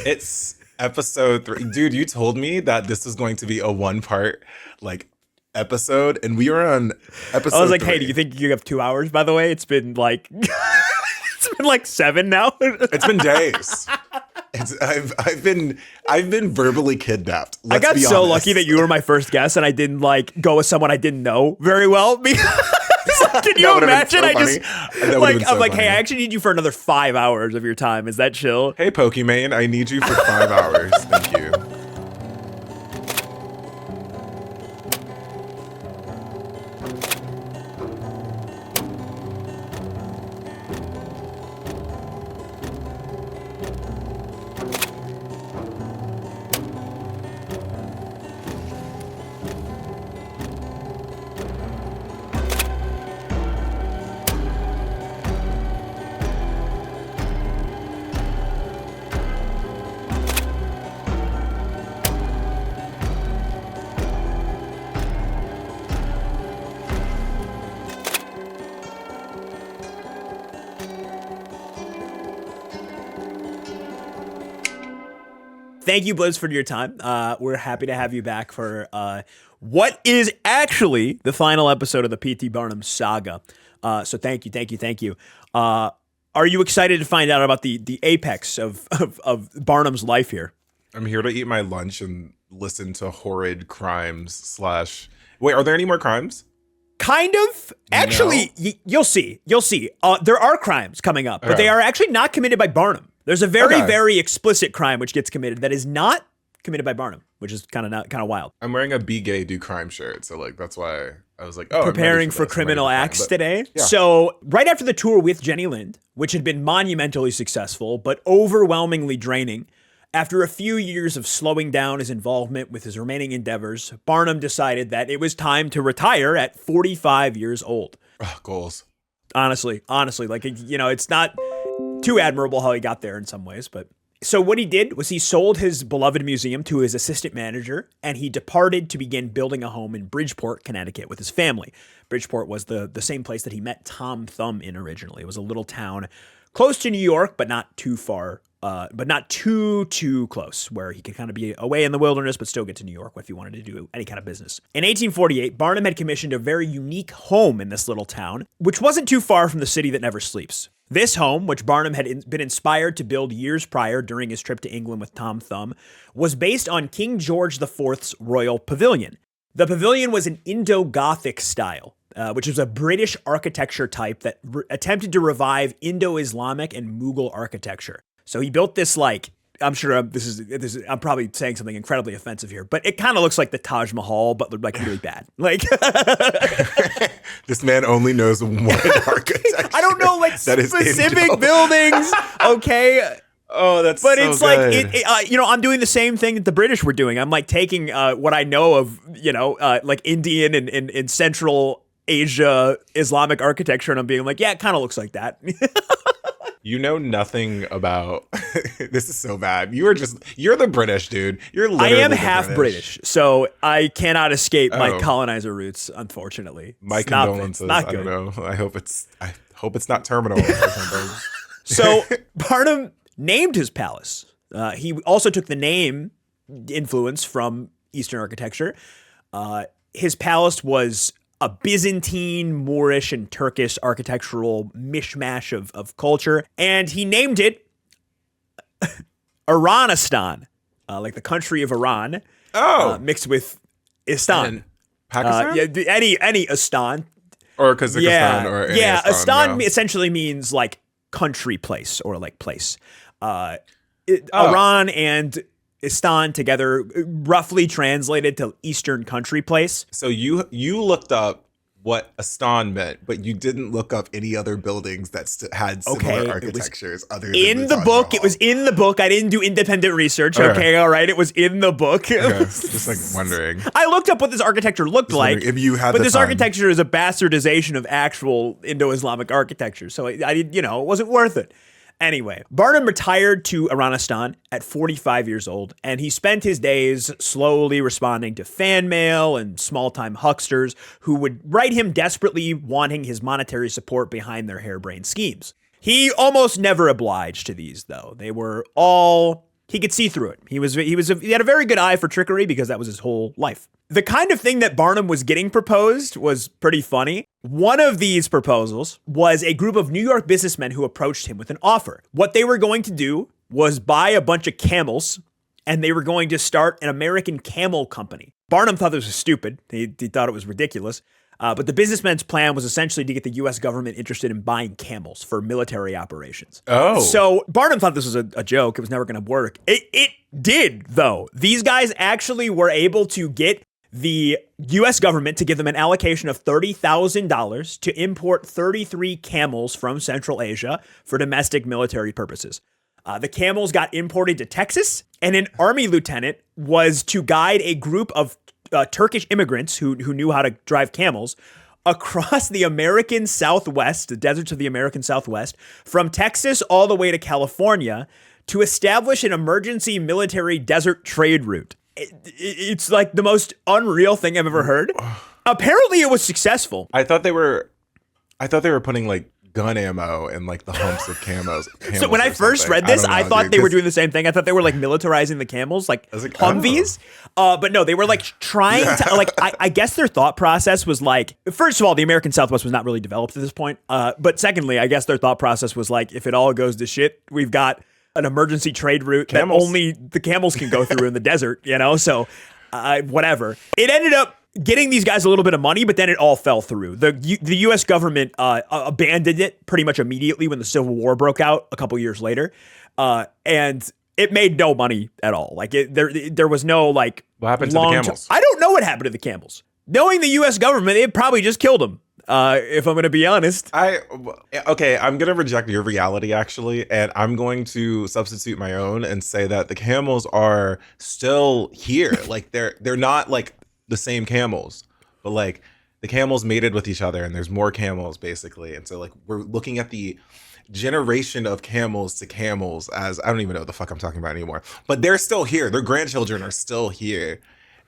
It's episode 3. Dude, you told me that this was going to be a one-part like episode, and we are on episode I was like, 3. hey, do you think you have 2 hours, by the way? It's been like it's been like 7 now. It's been days. I've been verbally kidnapped. I got be so honest. lucky that you were my first guest and I didn't like go with someone I didn't know very well. Can you imagine? So I just I'm like, funny. hey, I actually need you for another 5 hours of your time. Is that chill? Hey, Pokimane, I need you for 5 hours. Thank you. Thank you, Blizz, for your time. We're happy to have you back for what is actually the final episode of the P.T. Barnum saga. So thank you. Are you excited to find out about the apex of Barnum's life here? I'm here to eat my lunch and listen to horrid crimes / Wait, are there any more crimes? Kind of. Actually, you'll see. There are crimes coming up, but they are actually not committed by Barnum. There's a very explicit crime which gets committed that is not committed by Barnum, which is kind of wild. I'm wearing a Be Gay Do Crime shirt, so like that's why I was like, oh, preparing for criminal acts today. Yeah. So right after the tour with Jenny Lind, which had been monumentally successful but overwhelmingly draining, after a few years of slowing down his involvement with his remaining endeavors, Barnum decided that it was time to retire at 45 years old. Goals. Honestly, like, you know, it's not too admirable how he got there in some ways, but so what he did was he sold his beloved museum to his assistant manager, and he departed to begin building a home in Bridgeport, Connecticut with his family. Bridgeport was the same place that he met Tom Thumb in originally. It was a little town close to New York, but not too far, but not too close, where he could kind of be away in the wilderness, but still get to New York if he wanted to do any kind of business. In 1848, Barnum had commissioned a very unique home in this little town, which wasn't too far from the city that never sleeps. This home, which Barnum had been inspired to build years prior during his trip to England with Tom Thumb, was based on King George IV's royal pavilion. The pavilion was an Indo-Gothic style, which was a British architecture type that attempted to revive Indo-Islamic and Mughal architecture. So he built this, like, I'm sure this is I'm probably saying something incredibly offensive here, but it kind of looks like the Taj Mahal, but like really bad. Like this man only knows one architecture. I don't know, like specific buildings. Okay. Oh, that's but so it's good. Like you know, I'm doing the same thing that the British were doing. I'm like taking what I know of, you know, like Indian and Central Asia Islamic architecture, and I'm being like, yeah, it kind of looks like that. You know nothing about this is so bad. You're the British, dude. You're literally I am half British, so I cannot escape my colonizer roots, unfortunately. My condolences. I don't know. I hope it's not terminal or something. So Barnum named his palace. He also took the name influence from Eastern architecture. His palace was a Byzantine, Moorish, and Turkish architectural mishmash of culture. And he named it Iranistan, like the country of Iran, mixed with Istan. Pakistan? Any Istan. Or Kazakhstan or any Istan essentially means like country place or like place. Iran and Istan together roughly translated to Eastern country place. So you looked up what Istan meant, but you didn't look up any other buildings that had similar architectures other than in the book. It was in the book. I didn't do independent research. Okay, all right. It was in the book. Okay. Just like wondering. I looked up what this architecture looked like. If you had, but this architecture is a bastardization of actual Indo-Islamic architecture, so I it wasn't worth it. Anyway, Barnum retired to Iranistan at 45 years old, and he spent his days slowly responding to fan mail and small-time hucksters who would write him desperately wanting his monetary support behind their harebrained schemes. He almost never obliged to these, though. They were all He could see through it. He had a very good eye for trickery because that was his whole life. The kind of thing that Barnum was getting proposed was pretty funny. One of these proposals was a group of New York businessmen who approached him with an offer. What they were going to do was buy a bunch of camels, and they were going to start an American camel company. Barnum thought this was stupid. He thought it was ridiculous. But the businessman's plan was essentially to get the U.S. government interested in buying camels for military operations. Oh. So Barnum thought this was a joke. It was never going to work. It did, though. These guys actually were able to get the U.S. government to give them an allocation of $30,000 to import 33 camels from Central Asia for domestic military purposes. The camels got imported to Texas, and an army lieutenant was to guide a group of Turkish immigrants who knew how to drive camels across the American Southwest, the deserts of the American Southwest, from Texas all the way to California to establish an emergency military desert trade route. It's like the most unreal thing I've ever heard. Apparently it was successful. I thought they were putting like gun ammo and like the humps of camels. So when I first read this, I thought they were doing the same thing. I thought they were like militarizing the camels, like Humvees. But no, they were like trying to like, I guess their thought process was like, first of all, the American Southwest was not really developed at this point. But secondly, I guess their thought process was like, if it all goes to shit, we've got an emergency trade route that only the camels can go through in the desert, you know? So whatever. It ended up getting these guys a little bit of money, but then it all fell through. The U.S. government abandoned it pretty much immediately when the Civil War broke out a couple years later, and it made no money at all. Like there was no like. What happened to the camels? I don't know what happened to the camels. Knowing the U.S. government, it probably just killed them. If I'm going to be honest. Okay, I'm going to reject your reality actually, and I'm going to substitute my own and say that the camels are still here. Like they're not like the same camels, but like the camels mated with each other and there's more camels basically. And so like we're looking at the generation of camels to camels as I don't even know what the fuck I'm talking about anymore, but they're still here. Their grandchildren are still here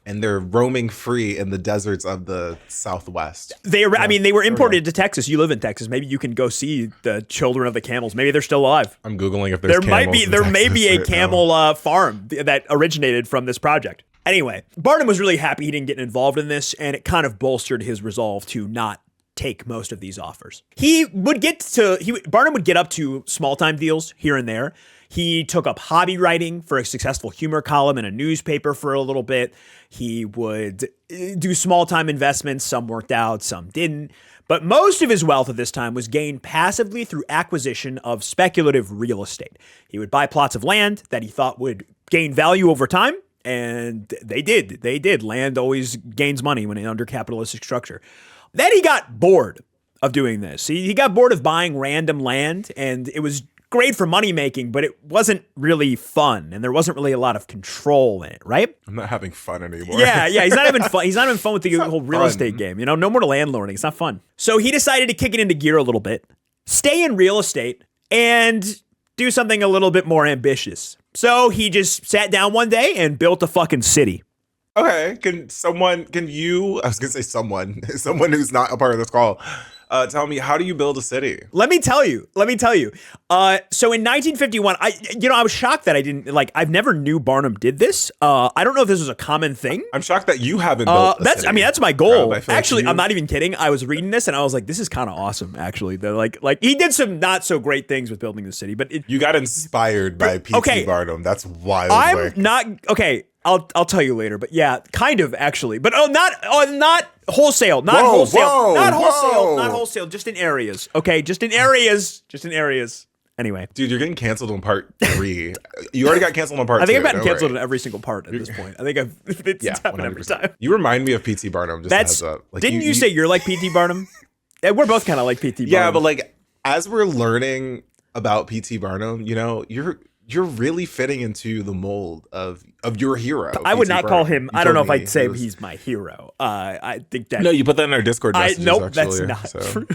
and they're roaming free in the deserts of the Southwest. They were imported to Texas. You live in Texas. Maybe you can go see the children of the camels. Maybe they're still alive. I'm Googling if there's camels. There may be a camel farm that originated from this project. Anyway, Barnum was really happy he didn't get involved in this, and it kind of bolstered his resolve to not take most of these offers. Barnum would get up to small-time deals here and there. He took up hobby writing for a successful humor column in a newspaper for a little bit. He would do small-time investments. Some worked out, some didn't. But most of his wealth at this time was gained passively through acquisition of speculative real estate. He would buy plots of land that he thought would gain value over time. And they did. Land always gains money when under capitalistic structure. Then he got bored of doing this. He got bored of buying random land, and it was great for money making, but it wasn't really fun, and there wasn't really a lot of control in it, right? I'm not having fun anymore. Yeah, he's not having fun. He's not having fun with the whole real estate game. You know, no more landlording. It's not fun. So he decided to kick it into gear a little bit, stay in real estate, and do something a little bit more ambitious. So he just sat down one day and built a fucking city. Okay, I was gonna say someone who's not a part of this call, tell me, how do you build a city? Let me tell you. So in 1951, I was shocked that I've never knew Barnum did this. I don't know if this was a common thing. I'm shocked that you haven't built a city. That's my goal. Actually, I'm not even kidding. I was reading this and I was like, this is kind of awesome, actually. Like he did some not so great things with building the city, but you got inspired by P.T. Barnum. That's wild. I'll tell you later, but yeah, kind of actually, but not wholesale, not wholesale, just in areas. Okay, just in areas. Anyway, dude, you're getting canceled on part 3. You already got canceled on part 2. I think I've gotten canceled on every single part at this point. I think it's happened 100%. every time. You remind me of P.T. Barnum. Just a heads up. Like, didn't you say you're like P.T. Barnum? Yeah, we're both kind of like P.T. Barnum. Yeah, but like as we're learning about P.T. Barnum, you know, you're really fitting into the mold of your hero. I would not call him. I don't know if I'd say he's my hero. I think that. No, you put that in our Discord messages. Nope, that's not true.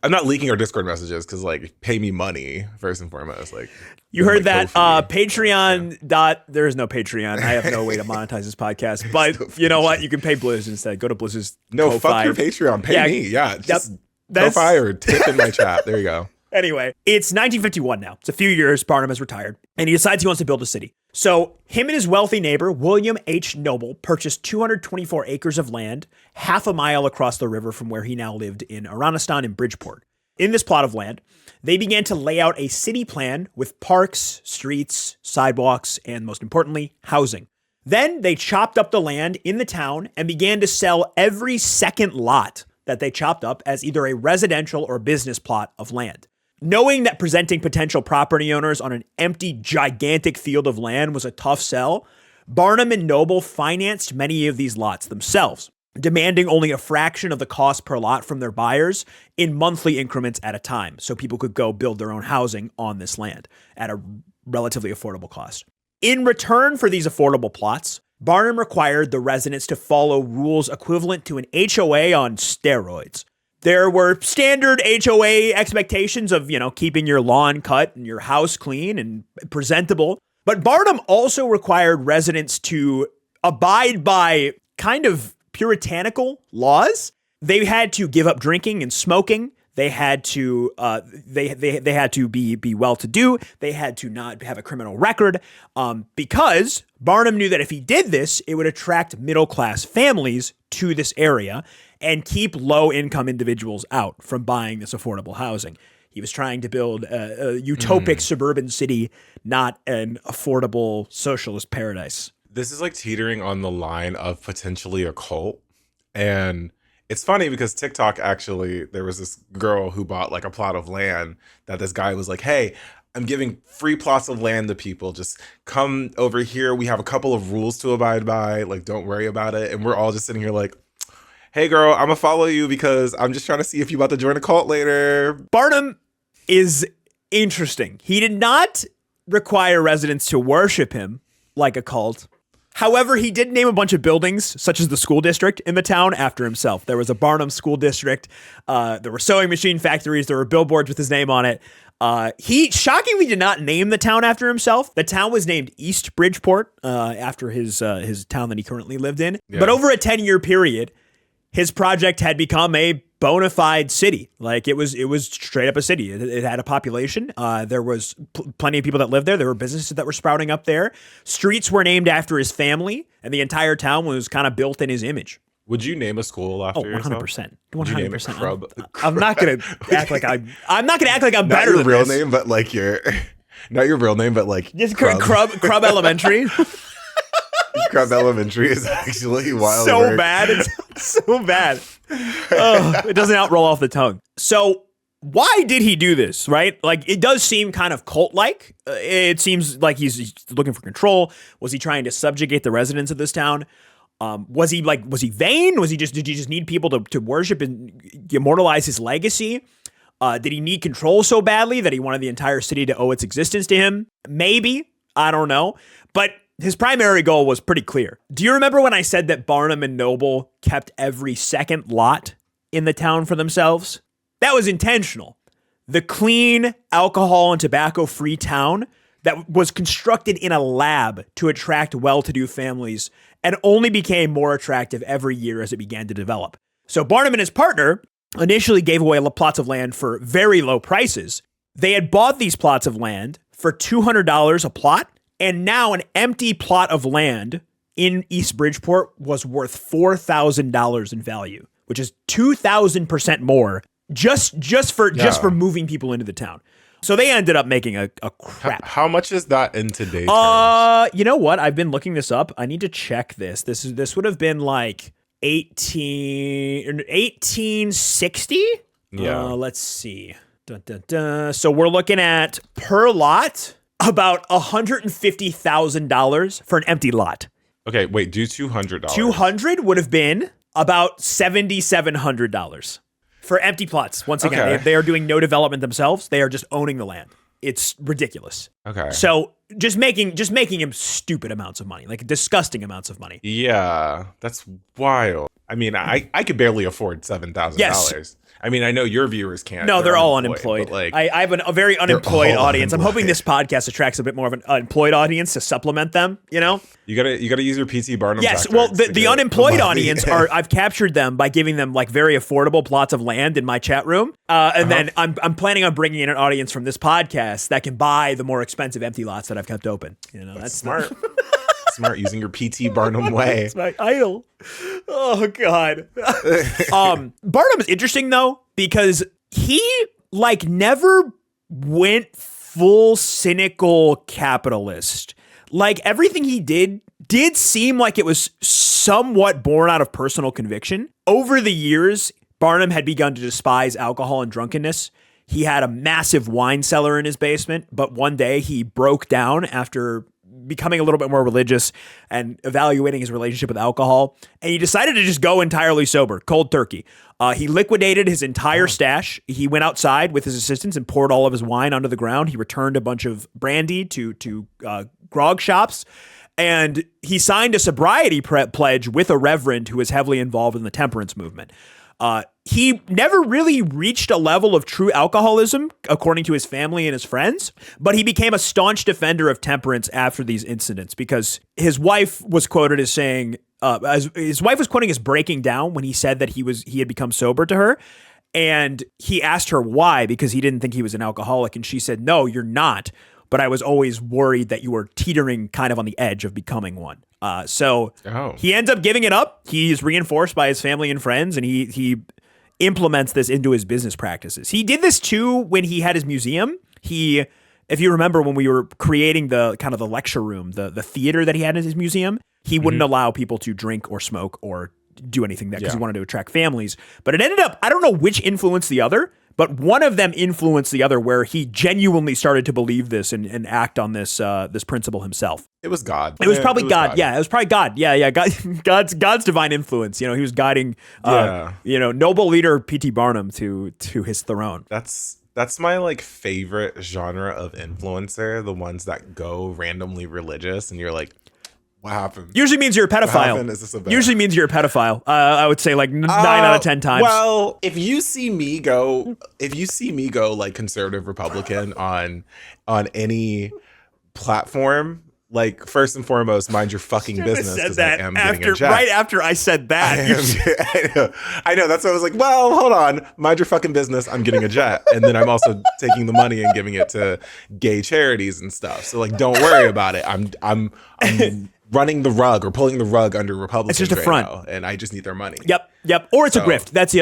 I'm not leaking our Discord messages because like pay me money first and foremost. Like you heard that Patreon. Yeah. There is no Patreon. I have no way to monetize this podcast. But you know what? You can pay Blizz instead. Go to Blizz's. No, fuck your Patreon. Pay me. Yeah, just Ko-Fi or tip in my chat. There you go. Anyway, it's 1951 now. It's a few years. Barnum has retired, and he decides he wants to build a city. So him and his wealthy neighbor, William H. Noble, purchased 224 acres of land, half a mile across the river from where he now lived in Iranistan in Bridgeport. In this plot of land, they began to lay out a city plan with parks, streets, sidewalks, and most importantly, housing. Then they chopped up the land in the town and began to sell every second lot that they chopped up as either a residential or business plot of land. Knowing that presenting potential property owners on an empty, gigantic field of land was a tough sell, Barnum and Noble financed many of these lots themselves, demanding only a fraction of the cost per lot from their buyers in monthly increments at a time, so people could go build their own housing on this land at a relatively affordable cost. In return for these affordable plots, Barnum required the residents to follow rules equivalent to an HOA on steroids. There were standard HOA expectations of, keeping your lawn cut and your house clean and presentable. But Barnum also required residents to abide by kind of puritanical laws. They had to give up drinking and smoking. They had to they had to be well-to-do. They had to not have a criminal record because Barnum knew that if he did this, it would attract middle-class families to this area and keep low-income individuals out from buying this affordable housing. He was trying to build a utopic suburban city, not an affordable socialist paradise. This is like teetering on the line of potentially a cult. And it's funny because TikTok actually, there was this girl who bought like a plot of land that this guy was like, hey, I'm giving free plots of land to people. Just come over here. We have a couple of rules to abide by. Like, don't worry about it. And we're all just sitting here like, hey, girl, I'm going to follow you because I'm just trying to see if you're about to join a cult later. Barnum is interesting. He did not require residents to worship him like a cult. However, he did name a bunch of buildings, such as the school district in the town, after himself. There was a Barnum school district. There were sewing machine factories. There were billboards with his name on it. He shockingly did not name the town after himself. The town was named East Bridgeport after his town that he currently lived in. Yeah. But over a 10-year period, his project had become a bona fide city. Like it was straight up a city. It had a population. There was plenty of people that lived there. There were businesses that were sprouting up there. Streets were named after his family, and the entire town was kind of built in his image. Would you name a school after yourself? 100%. Would you name it Crub? I'm not gonna act like I'm not gonna act like I'm better than this. Not your real this. name, but like not your real name, but like just Crub Elementary. Crub Elementary is actually wild. So work. bad. It's so bad. It doesn't roll off the tongue. So why did he do this, right? Like, it does seem kind of cult-like. It seems like he's looking for control. Was he trying to subjugate the residents of this town? Was he vain? Did he just need people to worship and immortalize his legacy? Did he need control so badly that he wanted the entire city to owe its existence to him? Maybe. I don't know. But his primary goal was pretty clear. Do you remember when I said that Barnum and Noble kept every second lot in the town for themselves? That was intentional. The clean, alcohol, and tobacco-free town that was constructed in a lab to attract well-to-do families and only became more attractive every year as it began to develop. So Barnum and his partner initially gave away plots of land for very low prices. They had bought these plots of land for $200 a plot, and now an empty plot of land in East Bridgeport was worth $4,000 in value, which is 2,000% more just for moving people into the town. So they ended up making a crap. How much is that in today's terms? You know what? I've been looking this up. I need to check this. This would have been like 1860. Yeah. Let's see. Dun, dun, dun. So we're looking at per lot about $150,000 for an empty lot. Okay, wait, do $200. 200 would have been about $7,700 for empty plots. Once again, Okay. they are doing no development themselves. They are just owning the land. It's ridiculous. Okay. So just making him stupid amounts of money, like disgusting amounts of money. Yeah, that's wild. I mean, I could barely afford $7,000. Yes. I mean, I know your viewers can't. No, they're all unemployed. But like, I have a very unemployed all audience. I'm hoping unemployed. this podcast attracts a bit more of an unemployed audience to supplement them, you know? you gotta use your PT Barnum. Yes, well, tactics to the get unemployed money. audience I've captured them by giving them like very affordable plots of land in my chat room, and then I'm planning on bringing in an audience from this podcast that can buy the more expensive empty lots that I've kept open. You know, that's smart. Smart, using your PT Barnum way. It's my idol. Oh God. Barnum is interesting though because he like never went full cynical capitalist. Like everything he did seem like it was somewhat born out of personal conviction. Over the years, Barnum had begun to despise alcohol and drunkenness. He had a massive wine cellar in his basement, but one day he broke down after becoming a little bit more religious and evaluating his relationship with alcohol. And he decided to just go entirely sober, cold turkey. He liquidated his entire stash. He went outside with his assistants and poured all of his wine onto the ground. He returned a bunch of brandy to grog shops. And he signed a sobriety pledge with a reverend who was heavily involved in the temperance movement. He never really reached a level of true alcoholism, according to his family and his friends, but he became a staunch defender of temperance after these incidents because his wife was quoted as saying, his wife was quoting as breaking down when he said that he had become sober to her. And he asked her why, because he didn't think he was an alcoholic. And she said, "No, you're not. But I was always worried that you were teetering kind of on the edge of becoming one." So he ends up giving it up. He's reinforced by his family and friends, and he implements this into his business practices. He did this too when he had his museum. If you remember when we were creating the kind of the lecture room, the theater that he had in his museum, he wouldn't allow people to drink or smoke or do anything because he wanted to attract families. But it ended up, I don't know which influenced the other, but one of them influenced the other where he genuinely started to believe this and act on this principle himself. It was God. It was probably God. Yeah, it was probably God. Yeah. God's divine influence. You know, he was guiding, noble leader P.T. Barnum to his throne. That's my like favorite genre of influencer. The ones that go randomly religious, and you're like, what happened? Usually means you're a pedophile. Is this a bit? Usually means you're a pedophile. I would say like 9 out of 10 times. Well, if you see me go like conservative Republican on any platform, like first and foremost, mind your fucking business. Said that I am getting a jet. Right after I said that. I know. That's why I was like, well, hold on, mind your fucking business. I'm getting a jet, and then I'm also taking the money and giving it to gay charities and stuff. So like, don't worry about it. I'm running the rug or pulling the rug under Republicans. It's just a front, now, and I just need their money. Yep. Or it's a grift. That's the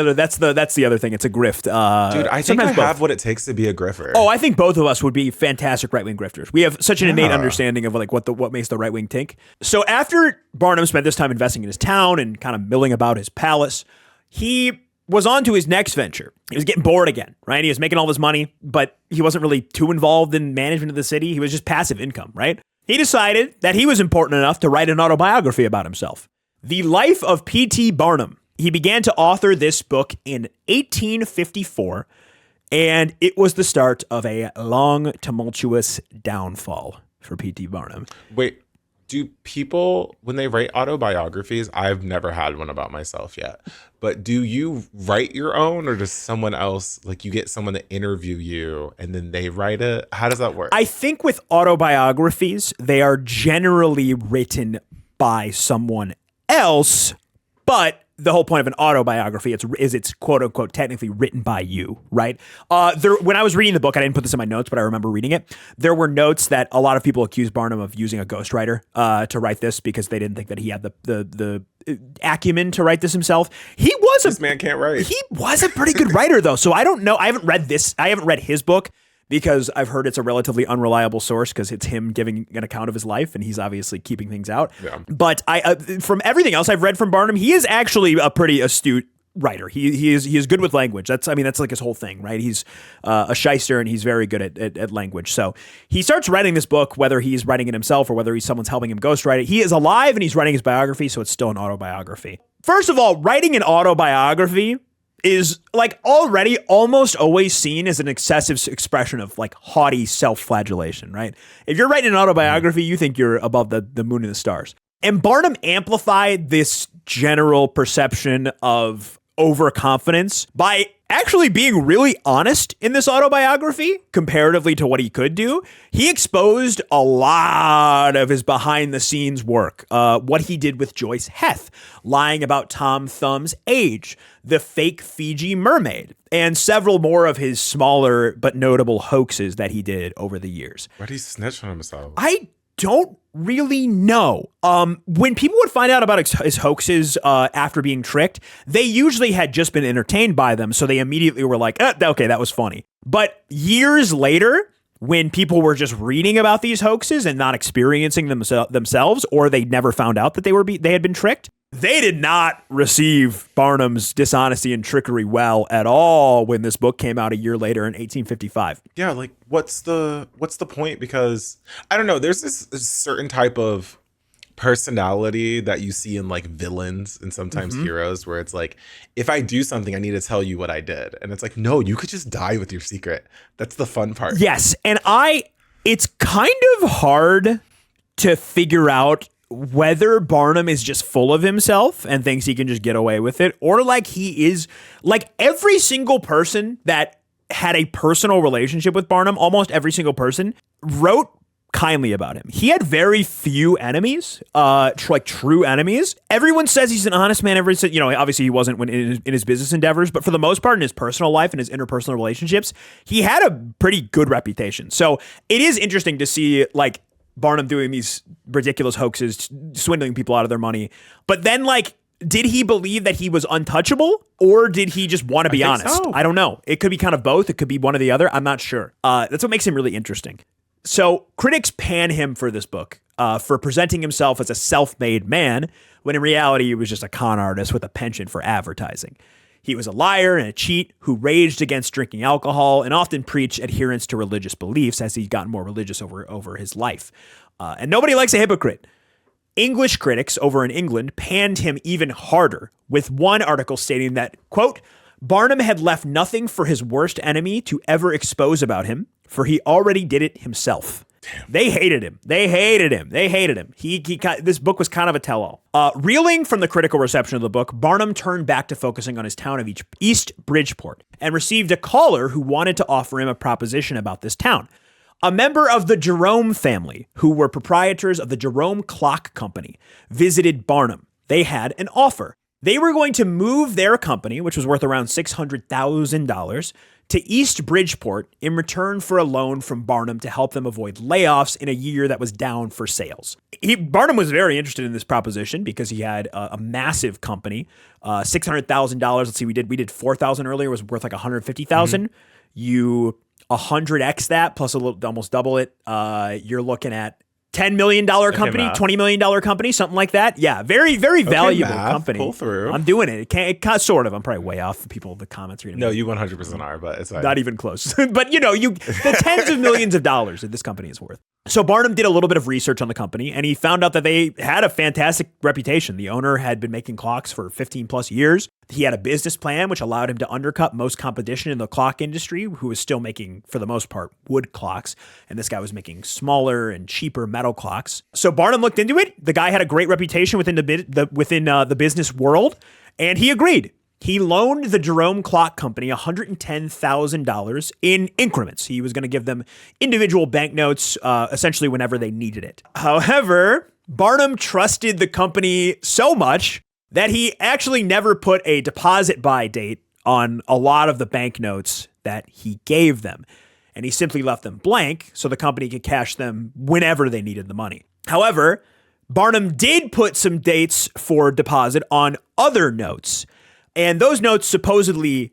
other thing. It's a grift. Dude, I think I have what it takes to be a grifter. Oh, I think both of us would be fantastic right-wing grifters. We have such an innate understanding of like what makes the right wing tick. So after Barnum spent this time investing in his town and kind of milling about his palace, he was on to his next venture. He was getting bored again, right? He was making all this money, but he wasn't really too involved in management of the city. He was just passive income, right? He decided that he was important enough to write an autobiography about himself. The Life of P.T. Barnum. He began to author this book in 1854, and it was the start of a long, tumultuous downfall for P.T. Barnum. Wait, do people, when they write autobiographies, I've never had one about myself yet, but do you write your own, or does someone else, like you get someone to interview you and then they write it? How does that work? I think with autobiographies, they are generally written by someone else, but the whole point of an autobiography is it's quote unquote technically written by you, right? When I was reading the book, I didn't put this in my notes, but I remember reading it. There were notes that a lot of people accused Barnum of using a ghostwriter to write this because they didn't think that he had the acumen to write this himself. This man can't write. He was a pretty good writer though, so I don't know. I haven't read his book, because I've heard it's a relatively unreliable source because it's him giving an account of his life and he's obviously keeping things out. Yeah. But from everything else I've read from Barnum, he is actually a pretty astute writer. He is good with language. That's like his whole thing, right? He's a shyster and he's very good at language. So he starts writing this book, whether he's writing it himself or whether someone's helping him ghostwrite it. He is alive and he's writing his biography, so it's still an autobiography. First of all, writing an autobiography is like already almost always seen as an excessive expression of like haughty self-flagellation, right? If you're writing an autobiography, you think you're above the moon and the stars. And Barnum amplified this general perception of overconfidence by actually being really honest in this autobiography comparatively to what he could do. He exposed a lot of his behind the scenes work, what he did with Joyce Heth, lying about Tom Thumb's age, the fake Fiji mermaid, and several more of his smaller but notable hoaxes that he did over the years. Why did he snitch on himself? I don't really know. When people would find out about his hoaxes after being tricked, they usually had just been entertained by them, so they immediately were like, okay, that was funny. But years later, when people were just reading about these hoaxes and not experiencing them themselves, or they never found out that they had been tricked, they did not receive Barnum's dishonesty and trickery well at all when this book came out a year later in 1855. Yeah, like what's the point? Because I don't know, there's this certain type of personality that you see in like villains and sometimes heroes where it's like, if I do something, I need to tell you what I did. And it's like, no, you could just die with your secret. That's the fun part. Yes. And it's kind of hard to figure out whether Barnum is just full of himself and thinks he can just get away with it, or like he is like every single person that had a personal relationship with Barnum, almost every single person wrote kindly about him. He had very few enemies, like true enemies. Everyone says he's an honest man. Everyone said, obviously he wasn't when in his business endeavors, but for the most part in his personal life and his interpersonal relationships, he had a pretty good reputation. So it is interesting to see like Barnum doing these ridiculous hoaxes, swindling people out of their money. But then, like, did he believe that he was untouchable, or did he just want to be honest? So. I don't know. It could be kind of both. It could be one or the other. I'm not sure. That's what makes him really interesting. So critics pan him for this book, for presenting himself as a self-made man, when in reality he was just a con artist with a penchant for advertising. He was a liar and a cheat who raged against drinking alcohol and often preached adherence to religious beliefs as he got more religious over his life. And nobody likes a hypocrite. English critics over in England panned him even harder, with one article stating that, quote, Barnum had left nothing for his worst enemy to ever expose about him, for he already did it himself. Damn. They hated him. This book was kind of a tell-all. Reeling from the critical reception of the book, Barnum turned back to focusing on his town of East Bridgeport and received a caller who wanted to offer him a proposition about this town. A member of the Jerome family, who were proprietors of the Jerome Clock Company, visited Barnum. They had an offer. They were going to move their company, which was worth around $600,000, to East Bridgeport in return for a loan from Barnum to help them avoid layoffs in a year that was down for sales. Barnum was very interested in this proposition because he had a massive company, $600,000. Let's see, we did 4,000 earlier, was worth like 150,000. You 100x that plus a little, almost double it. You're looking at $10 million company, $20 million company, something like that. Yeah, very, very valuable company. Pull through. I'm doing it. Sort of. I'm probably way off people, the comments reading. No, you 100% are, but it's not even close. But the tens of millions of dollars that this company is worth. So Barnum did a little bit of research on the company, and he found out that they had a fantastic reputation. The owner had been making clocks for 15 plus years. He had a business plan which allowed him to undercut most competition in the clock industry, who was still making, for the most part, wood clocks. And this guy was making smaller and cheaper metal clocks. So Barnum looked into it. The guy had a great reputation within the business world, and he agreed. He loaned the Jerome Clock Company $110,000 in increments. He was going to give them individual banknotes, essentially whenever they needed it. However, Barnum trusted the company so much that he actually never put a deposit buy date on a lot of the banknotes that he gave them. And he simply left them blank so the company could cash them whenever they needed the money. However, Barnum did put some dates for deposit on other notes. And those notes supposedly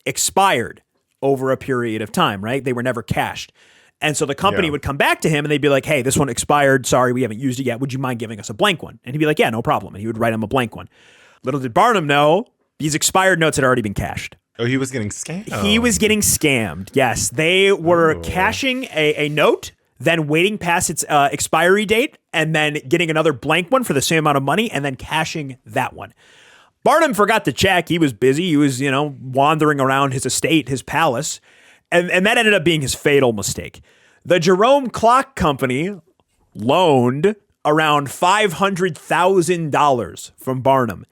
expired over a period of time, right? They were never cashed. And so the company would come back to him and they'd be like, hey, this one expired. Sorry, we haven't used it yet. Would you mind giving us a blank one? And he'd be like, yeah, no problem. And he would write him a blank one. Little did Barnum know, these expired notes had already been cashed. Oh, he was getting scammed. He was getting scammed. Yes. They were cashing a note, then waiting past its expiry date, and then getting another blank one for the same amount of money, and then cashing that one. Barnum forgot to check. He was busy. He was, wandering around his estate, his palace. And that ended up being his fatal mistake. The Jerome Clock Company loaned around $500,000 from Barnum.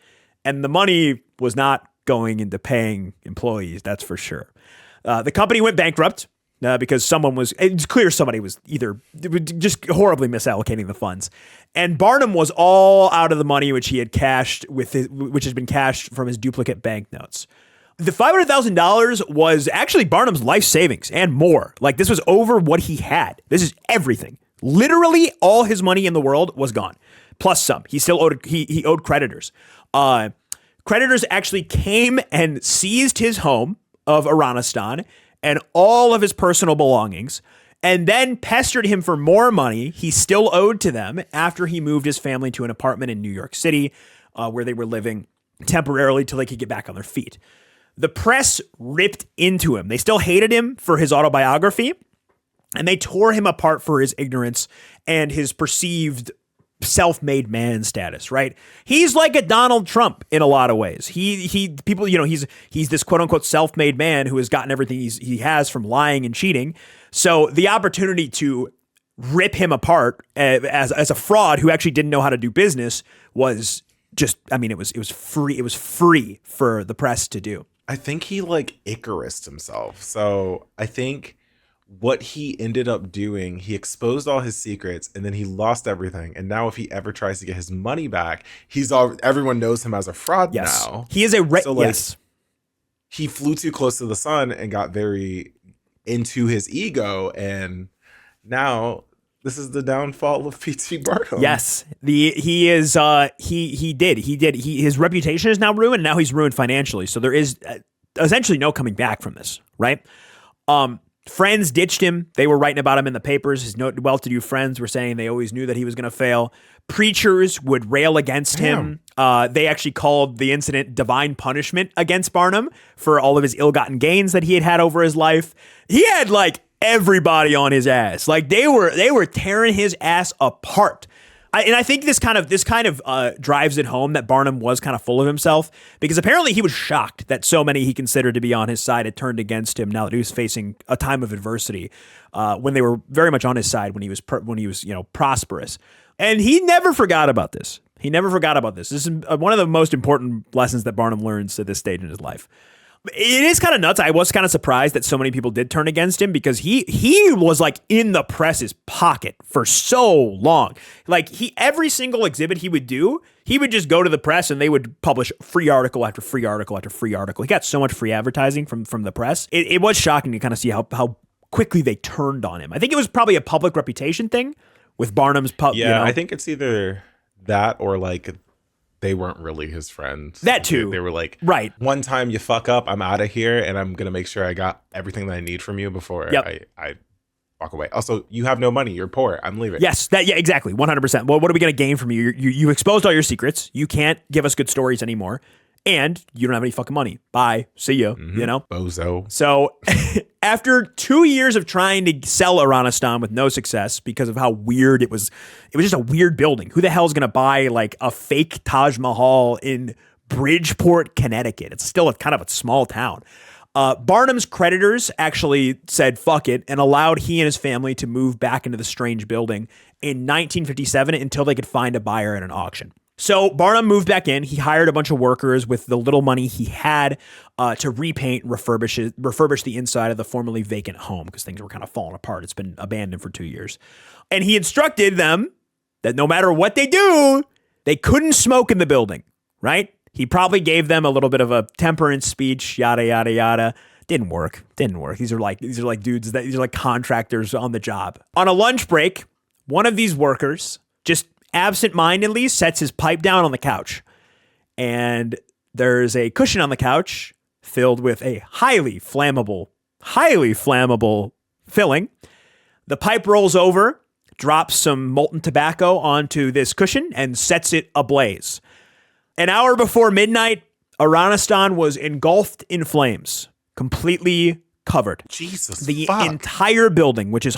And the money was not going into paying employees, that's for sure. The company went bankrupt because it's clear somebody was either just horribly misallocating the funds. And Barnum was all out of the money which he had cashed which has been cashed from his duplicate banknotes. The $500,000 was actually Barnum's life savings and more. Like, this was over what he had. This is everything. Literally all his money in the world was gone, plus some. He still owed he owed creditors. Creditors actually came and seized his home of Iranistan and all of his personal belongings, and then pestered him for more money he still owed to them after he moved his family to an apartment in New York City, where they were living temporarily till they could get back on their feet. The press ripped into him. They still hated him for his autobiography, and they tore him apart for his ignorance and his perceived self-made man status, right? He's like a Donald Trump in a lot of ways. People, he's this quote unquote self-made man who has gotten everything he has from lying and cheating. So the opportunity to rip him apart as a fraud who actually didn't know how to do business was just, it was free. It was free for the press to do. I think he like Icarused himself. So I think what he ended up doing, he exposed all his secrets and then he lost everything. And now if he ever tries to get his money back, everyone knows him as a fraud now. He is yes. He flew too close to the sun and got very into his ego. And now this is the downfall of P.T. Barnum. Yes, his reputation is now ruined. And now he's ruined financially. So there is essentially no coming back from this, right? Friends ditched him. They were writing about him in the papers. His well-to-do friends were saying they always knew that he was going to fail. Preachers would rail against him. They actually called the incident divine punishment against Barnum for all of his ill-gotten gains that he had over his life. He had like everybody on his ass. Like they were tearing his ass apart. And I think this kind of drives it home that Barnum was kind of full of himself, because apparently he was shocked that so many he considered to be on his side had turned against him now that he was facing a time of adversity, when they were very much on his side when he was prosperous. And he never forgot about this. This is one of the most important lessons that Barnum learns at this stage in his life. It is kind of nuts. I was kind of surprised that so many people did turn against him, because he was like in the press's pocket for so long. Like every single exhibit he would do, he would just go to the press and they would publish free article after free article after free article. He got so much free advertising from the press. It was shocking to kind of see how quickly they turned on him. I think it was probably a public reputation thing with Barnum's I think it's either that or like they weren't really his friends. That too. They were like, right, one time you fuck up, I'm out of here, and I'm going to make sure I got everything that I need from you before I walk away. Also, you have no money. You're poor. I'm leaving. Yes, exactly. 100%. Well, what are we going to gain from you? You exposed all your secrets. You can't give us good stories anymore. And you don't have any fucking money. Bye. See you. Mm-hmm. Bozo. So after 2 years of trying to sell Iranistan with no success because of how weird it was just a weird building. Who the hell is going to buy like a fake Taj Mahal in Bridgeport, Connecticut? It's still kind of a small town. Barnum's creditors actually said fuck it and allowed he and his family to move back into the strange building in 1957 until they could find a buyer at an auction. So Barnum moved back in. He hired a bunch of workers with the little money he had to repaint, refurbish the inside of the formerly vacant home, because things were kind of falling apart. It's been abandoned for 2 years. And he instructed them that no matter what they do, they couldn't smoke in the building, right? He probably gave them a little bit of a temperance speech, yada, yada, yada. Didn't work. These are like dudes these are like contractors on the job. On a lunch break, one of these workers just absent-mindedly sets his pipe down on the couch, and there's a cushion on the couch filled with a highly flammable filling. The pipe rolls over, drops some molten tobacco onto this cushion, and sets it ablaze. An hour before midnight, Iranistan was engulfed in flames, completely covered. Jesus, the fuck. entire building, which is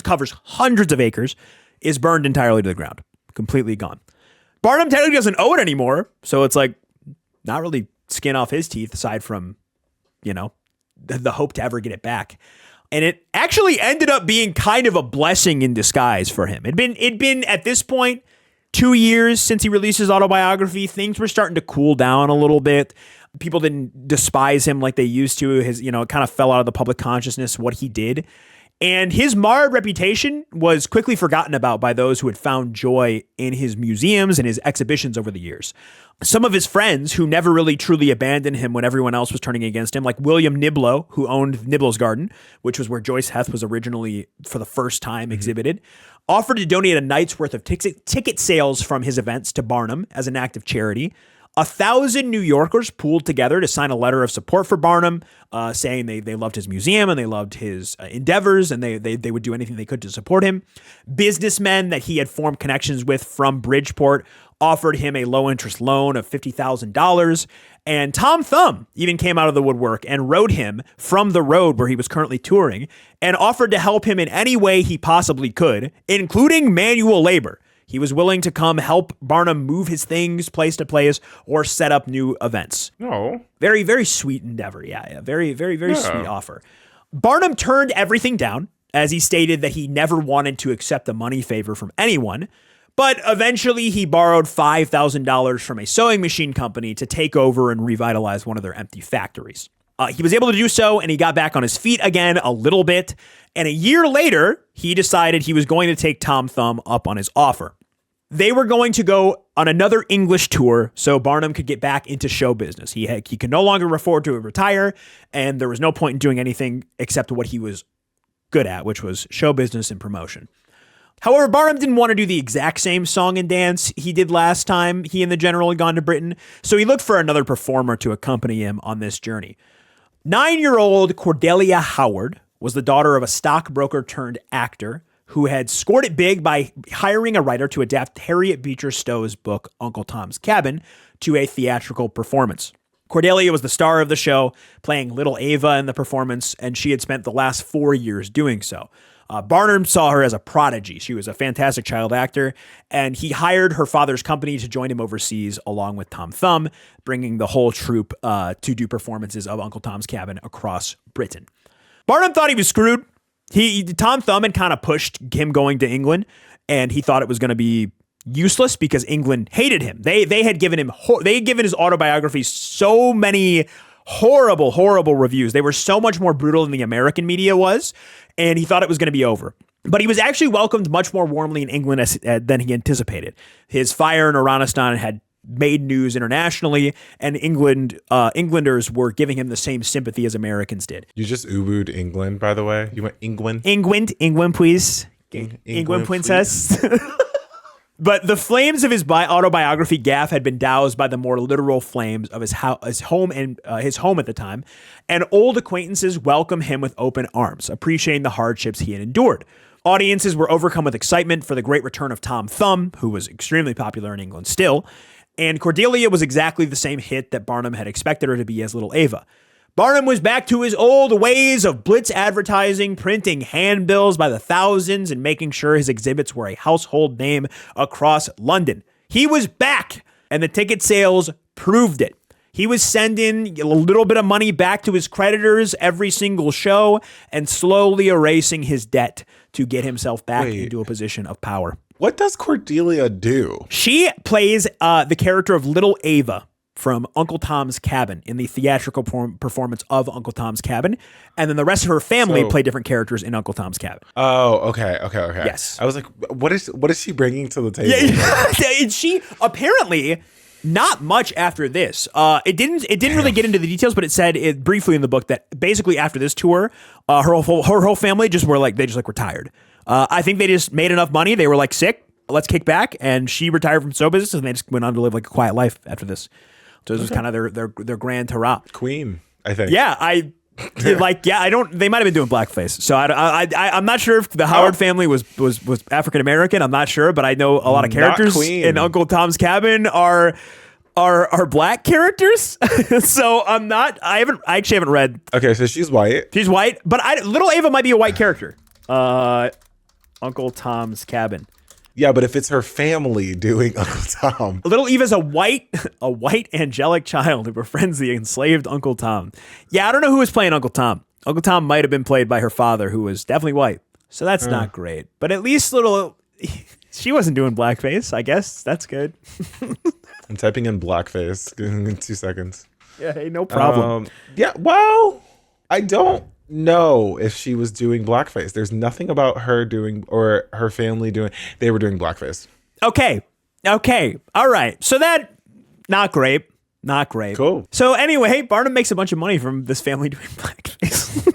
covers hundreds of acres, is burned entirely to the ground. Completely gone. Barnum technically doesn't owe it anymore, so it's like not really skin off his teeth, aside from, the hope to ever get it back. And it actually ended up being kind of a blessing in disguise for him. It'd been at this point 2 years since he released his autobiography. Things were starting to cool down a little bit. People didn't despise him like they used to. It kind of fell out of the public consciousness what he did. And his marred reputation was quickly forgotten about by those who had found joy in his museums and his exhibitions over the years. Some of his friends who never really truly abandoned him when everyone else was turning against him, like William Niblo, who owned Niblo's Garden, which was where Joyce Heth was originally for the first time exhibited, offered to donate a night's worth of ticket sales from his events to Barnum as an act of charity. 1,000 New Yorkers pooled together to sign a letter of support for Barnum, saying they loved his museum and they loved his endeavors and they would do anything they could to support him. Businessmen that he had formed connections with from Bridgeport offered him a low-interest loan of $50,000. And Tom Thumb even came out of the woodwork and wrote him from the road where he was currently touring and offered to help him in any way he possibly could, including manual labor. He was willing to come help Barnum move his things place to place or set up new events. No. Very, very sweet endeavor. Yeah. Very, very, very sweet offer. Barnum turned everything down, as he stated that he never wanted to accept a money favor from anyone. But eventually he borrowed $5,000 from a sewing machine company to take over and revitalize one of their empty factories. He was able to do so, and he got back on his feet again a little bit. And a year later, he decided he was going to take Tom Thumb up on his offer. They were going to go on another English tour so Barnum could get back into show business. He could no longer afford to retire, and there was no point in doing anything except what he was good at, which was show business and promotion. However, Barnum didn't want to do the exact same song and dance he did last time he and the General had gone to Britain, so he looked for another performer to accompany him on this journey. 9-year-old Cordelia Howard was the daughter of a stockbroker turned actor who had scored it big by hiring a writer to adapt Harriet Beecher Stowe's book, Uncle Tom's Cabin, to a theatrical performance. Cordelia was the star of the show, playing Little Ava in the performance, and she had spent the last 4 years doing so. Barnum saw her as a prodigy. She was a fantastic child actor, and he hired her father's company to join him overseas along with Tom Thumb, bringing the whole troupe to do performances of Uncle Tom's Cabin across Britain. Barnum thought he was screwed. Tom Thumb had kind of pushed him going to England, and he thought it was going to be useless because England hated him. They had given his autobiography so many horrible reviews. They were so much more brutal than the American media was, and he thought it was going to be over. But he was actually welcomed much more warmly in England than he anticipated. His fire in Iranistan had made news internationally, and Englanders were giving him the same sympathy as Americans did. You just ubu'd England, by the way. You went England? England, please. England princess. But the flames of his autobiography gaffe had been doused by the more literal flames of his home at the time, and old acquaintances welcomed him with open arms, appreciating the hardships he had endured. Audiences were overcome with excitement for the great return of Tom Thumb, who was extremely popular in England still, and Cordelia was exactly the same hit that Barnum had expected her to be as Little Ava. Barnum was back to his old ways of blitz advertising, printing handbills by the thousands and making sure his exhibits were a household name across London. He was back, and the ticket sales proved it. He was sending a little bit of money back to his creditors every single show and slowly erasing his debt to get himself back into a position of power. What does Cordelia do? She plays the character of Little Ava from Uncle Tom's Cabin in the theatrical performance of Uncle Tom's Cabin. And then the rest of her family play different characters in Uncle Tom's Cabin. Oh, okay. Yes. I was like, what is she bringing to the table? Yeah, she apparently not much after this. It didn't really get into the details, but it said it briefly in the book that basically after this tour, her whole family just were like, they just like retired. I think they just made enough money. They were like sick. Let's kick back. And she retired from show business and they just went on to live like a quiet life after this. So this was kind of their grand hurrah. Queen, I think. Yeah, I don't. They might have been doing blackface. So I'm not sure if the Howard family was African American. I'm not sure, but I know a lot of characters in Uncle Tom's Cabin are black characters. So I actually haven't read. Okay, so she's white. She's white, but Little Ava might be a white character. Uncle Tom's Cabin. Yeah, but if it's her family doing Uncle Tom. Little Eva's a white angelic child who befriends the enslaved Uncle Tom. Yeah, I don't know who was playing Uncle Tom. Uncle Tom might have been played by her father, who was definitely white. So that's not great. But at least she wasn't doing blackface, I guess. That's good. I'm typing in blackface. Give me 2 seconds. Yeah, hey, no problem. Yeah, well, I don't know if she was doing blackface. There's nothing about her doing or her family doing. They were doing blackface. Okay. All right. So that, not great. Not great. Cool. So anyway, Barnum makes a bunch of money from this family doing blackface.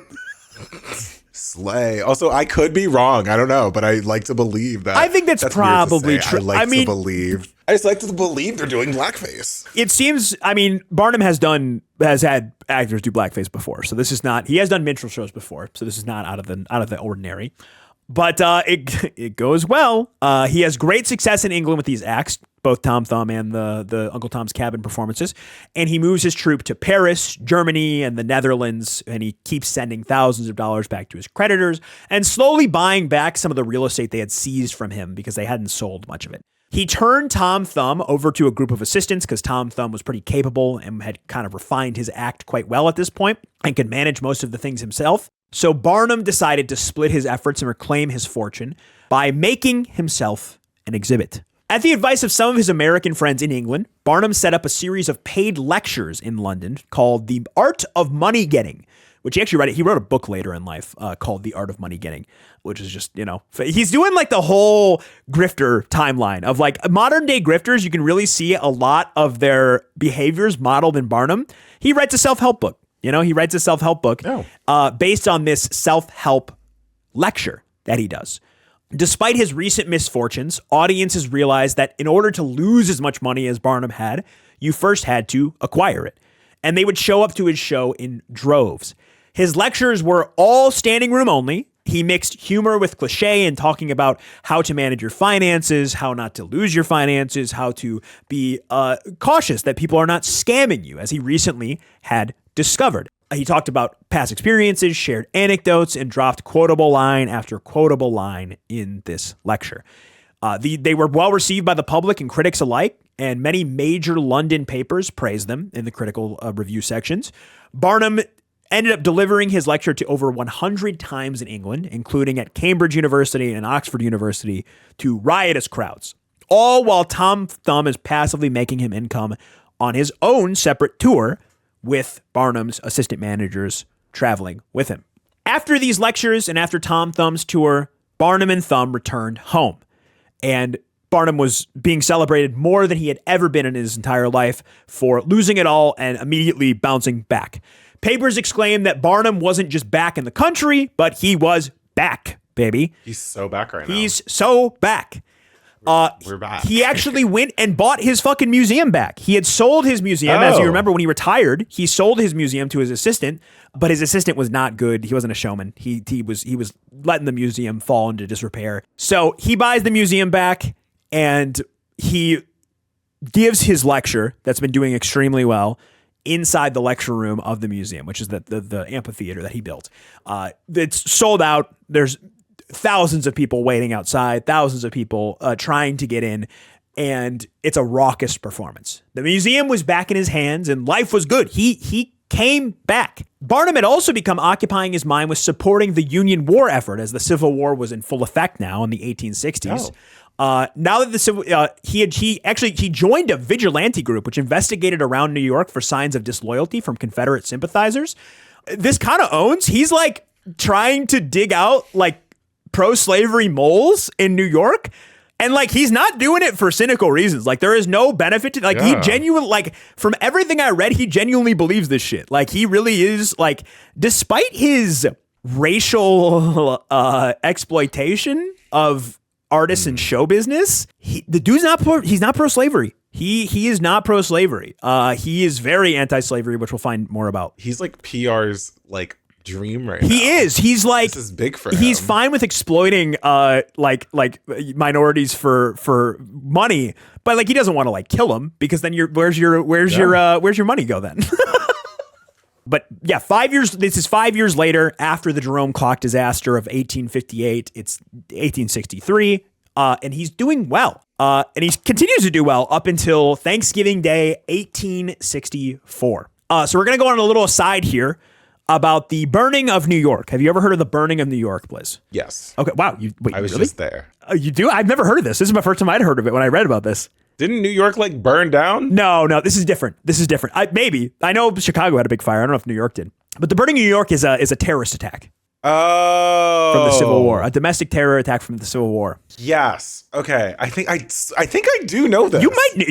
Slay. Also, I could be wrong. I don't know, but I like to believe that. I think that's probably true. I just like to believe they're doing blackface. It seems, Barnum has had actors do blackface before. So this is not, he has done minstrel shows before. So this is not out of the ordinary. But it goes well. He has great success in England with these acts, both Tom Thumb and the Uncle Tom's Cabin performances. And he moves his troupe to Paris, Germany, and the Netherlands. And he keeps sending thousands of dollars back to his creditors and slowly buying back some of the real estate they had seized from him because they hadn't sold much of it. He turned Tom Thumb over to a group of assistants because Tom Thumb was pretty capable and had kind of refined his act quite well at this point and could manage most of the things himself. So Barnum decided to split his efforts and reclaim his fortune by making himself an exhibit. At the advice of some of his American friends in England, Barnum set up a series of paid lectures in London called The Art of Money Getting, which he wrote a book later in life called The Art of Money Getting, which is just, he's doing like the whole grifter timeline of like modern day grifters. You can really see a lot of their behaviors modeled in Barnum. He writes a self-help book. He writes a self-help book based on this self-help lecture that he does. Despite his recent misfortunes, audiences realized that in order to lose as much money as Barnum had, you first had to acquire it. And they would show up to his show in droves. His lectures were all standing room only. He mixed humor with cliche and talking about how to manage your finances, how not to lose your finances, how to be cautious that people are not scamming you, as he recently had discovered. He talked about past experiences, shared anecdotes, and dropped quotable line after quotable line in this lecture. They were well received by the public and critics alike, and many major London papers praised them in the critical review sections. Barnum ended up delivering his lecture to over 100 times in England, including at Cambridge University and Oxford University, to riotous crowds, all while Tom Thumb is passively making him income on his own separate tour with Barnum's assistant managers traveling with him. After these lectures and after Tom Thumb's tour, Barnum and Thumb returned home. And Barnum was being celebrated more than he had ever been in his entire life for losing it all and immediately bouncing back. Papers exclaimed that Barnum wasn't just back in the country, but he was back, baby. He's so back right now. He's so back. We're back. He actually went and bought his fucking museum back. He had sold his museum, as you remember when he retired. He sold his museum to his assistant, but his assistant was not good. He wasn't a showman. He was letting the museum fall into disrepair. So he buys the museum back and he gives his lecture that's been doing extremely well inside the lecture room of the museum, which is the amphitheater that he built. It's sold out. There's thousands of people waiting outside, thousands of people trying to get in, and it's a raucous performance. The museum was back in his hands, and life was good. He came back. Barnum had also become occupying his mind with supporting the Union War effort, as the Civil War was in full effect now in the 1860s. Now that the Civil, he joined a vigilante group which investigated around New York for signs of disloyalty from Confederate sympathizers. This kind of owns. He's like trying to dig out like pro-slavery moles in New York. And like, he's not doing it for cynical reasons. Like, there is no benefit to, like, he genuinely, like, from everything I read, he genuinely believes this shit. Like, he really is, like, despite his racial exploitation of artists and show business, the dude's he's not pro-slavery. He is not pro-slavery. He is very anti-slavery, which we'll find more about. He's like PR's, like, dream right now. He is. He's like, this is big for him. He's fine with exploiting like minorities for money, but like he doesn't want to like kill them because then where's your money go then? But yeah, 5 years. This is 5 years later after the Jerome clock disaster of 1858. It's 1863, and he's doing well. And he continues to do well up until Thanksgiving Day, 1864. So we're gonna go on a little aside here. about the burning of New York. Have you ever heard of the burning of New York, Blizz? Yes. Okay. Wow. Wait, I was really? just there. You do? I've never heard of this. This is my first time I'd heard of it when I read about this. Didn't New York like burn down? No, this is different. Maybe. I know Chicago had a big fire. I don't know if New York did. But the burning of New York is a terrorist attack. Oh. From the Civil War. A domestic terror attack from the Civil War. Yes. Okay. I think I do know this.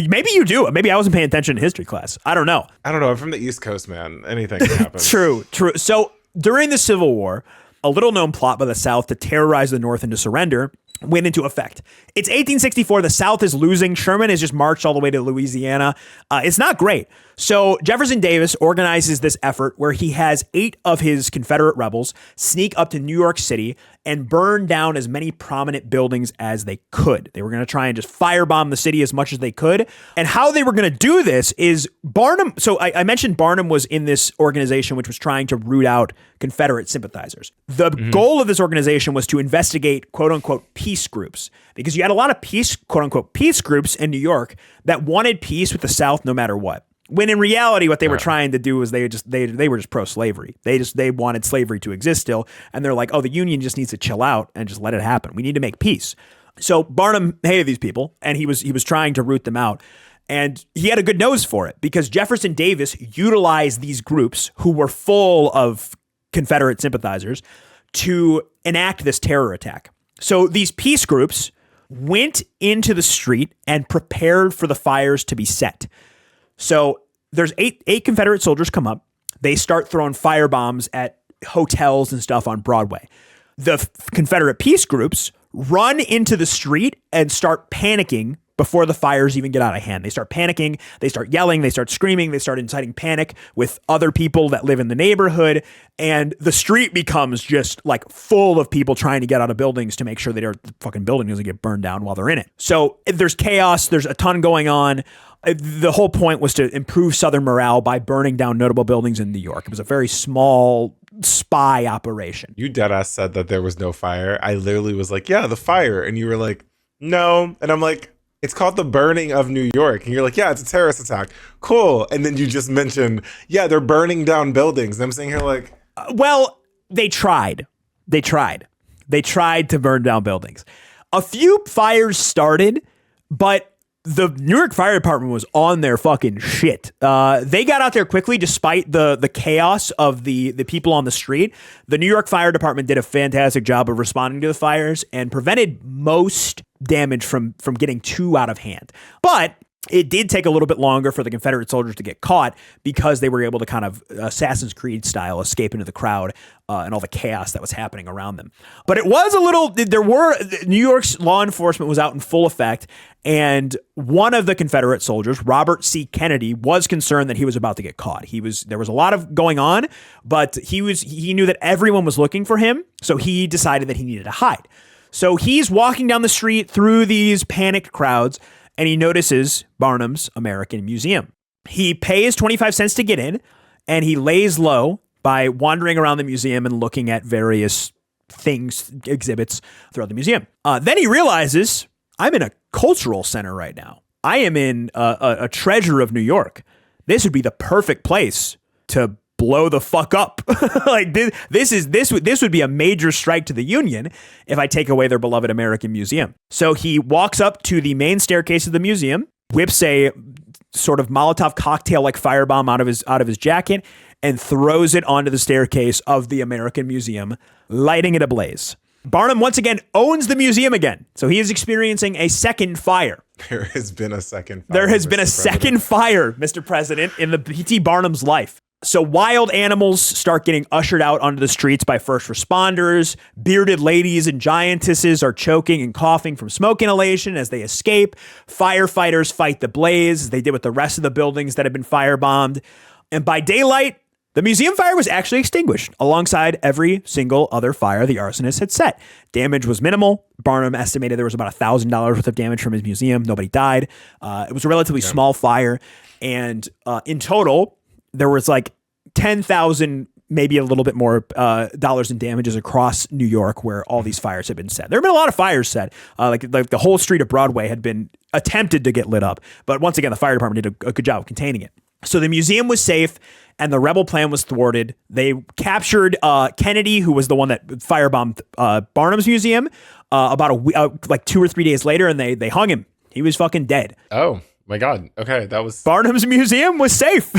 Maybe you do. Maybe I wasn't paying attention in history class. I don't know. I'm from the East Coast, man. Anything can happen. True. So during the Civil War, a little known plot by the South to terrorize the North into surrender went into effect. It's 1864. The South is losing. Sherman has just marched all the way to Louisiana. It's not great. So Jefferson Davis organizes this effort where he has 8 of his Confederate rebels sneak up to New York City and burn down as many prominent buildings as they could. They were going to try and just firebomb the city as much as they could. And how they were going to do this is Barnum. So I mentioned Barnum was in this organization, which was trying to root out Confederate sympathizers. The goal of this organization was to investigate quote unquote peace groups, because you had a lot of quote unquote peace groups in New York that wanted peace with the South no matter what. When in reality, what they were trying to do was they were just pro-slavery. They wanted slavery to exist still, and they're like, oh, the Union just needs to chill out and just let it happen. We need to make peace. So Barnum hated these people, and he was trying to root them out, and he had a good nose for it because Jefferson Davis utilized these groups who were full of Confederate sympathizers to enact this terror attack. So these peace groups went into the street and prepared for the fires to be set. So there's eight Confederate soldiers come up. They start throwing fire bombs at hotels and stuff on Broadway. The Confederate peace groups run into the street and start panicking before the fires even get out of hand. They start panicking, they start yelling, they start screaming, they start inciting panic with other people that live in the neighborhood, and the street becomes just like full of people trying to get out of buildings to make sure that the fucking building doesn't get burned down while they're in it. So there's chaos, there's a ton going on. The whole point was to improve Southern morale by burning down notable buildings in New York. It was a very small spy operation. You deadass said that there was no fire. I literally was like, yeah, the fire. And you were like, no. And I'm like, it's called the burning of New York. And you're like, yeah, it's a terrorist attack. Cool. And then you just mentioned, yeah, they're burning down buildings. And I'm sitting here like, well, they tried. They tried to burn down buildings. A few fires started, but the New York Fire Department was on their fucking shit. They got out there quickly despite the chaos of the people on the street. The New York Fire Department did a fantastic job of responding to the fires and prevented most damage from getting too out of hand. But it did take a little bit longer for the Confederate soldiers to get caught because they were able to kind of Assassin's Creed style escape into the crowd and all the chaos that was happening around them. But it was New York's law enforcement was out in full effect. And one of the Confederate soldiers, Robert C. Kennedy, was concerned that he was about to get caught. There was a lot of going on, but he knew that everyone was looking for him. So he decided that he needed to hide. So he's walking down the street through these panicked crowds, and he notices Barnum's American Museum. He pays 25 cents to get in, and he lays low by wandering around the museum and looking at various things, exhibits throughout the museum. Then he realizes, I'm in a cultural center right now. I am in a treasure of New York. This would be the perfect place to blow the fuck up. Like this would be a major strike to the Union if I take away their beloved American Museum. So he walks up to the main staircase of the museum, whips a sort of Molotov cocktail like firebomb out of his jacket, and throws it onto the staircase of the American Museum, lighting it ablaze. Barnum once again owns the museum again. So he is experiencing a second fire. There has been a second fire. There has been a second fire, Mr. President, in the P.T. Barnum's life. So wild animals start getting ushered out onto the streets by first responders. Bearded ladies and giantesses are choking and coughing from smoke inhalation as they escape. Firefighters fight the blaze as they did with the rest of the buildings that had been firebombed. And by daylight, the museum fire was actually extinguished alongside every single other fire the arsonist had set. Damage was minimal. Barnum estimated there was about $1,000 worth of damage from his museum. Nobody died. It was a relatively small fire. And in total, there was like 10,000, maybe a little bit more dollars in damages across New York where all these fires had been set. There have been a lot of fires set. Like the whole street of Broadway had been attempted to get lit up. But once again, the fire department did a good job of containing it. So the museum was safe and the rebel plan was thwarted. They captured Kennedy, who was the one that firebombed Barnum's museum, like 2 or 3 days later, and they hung him. He was fucking dead. Oh my God. Okay, that was... Barnum's museum was safe.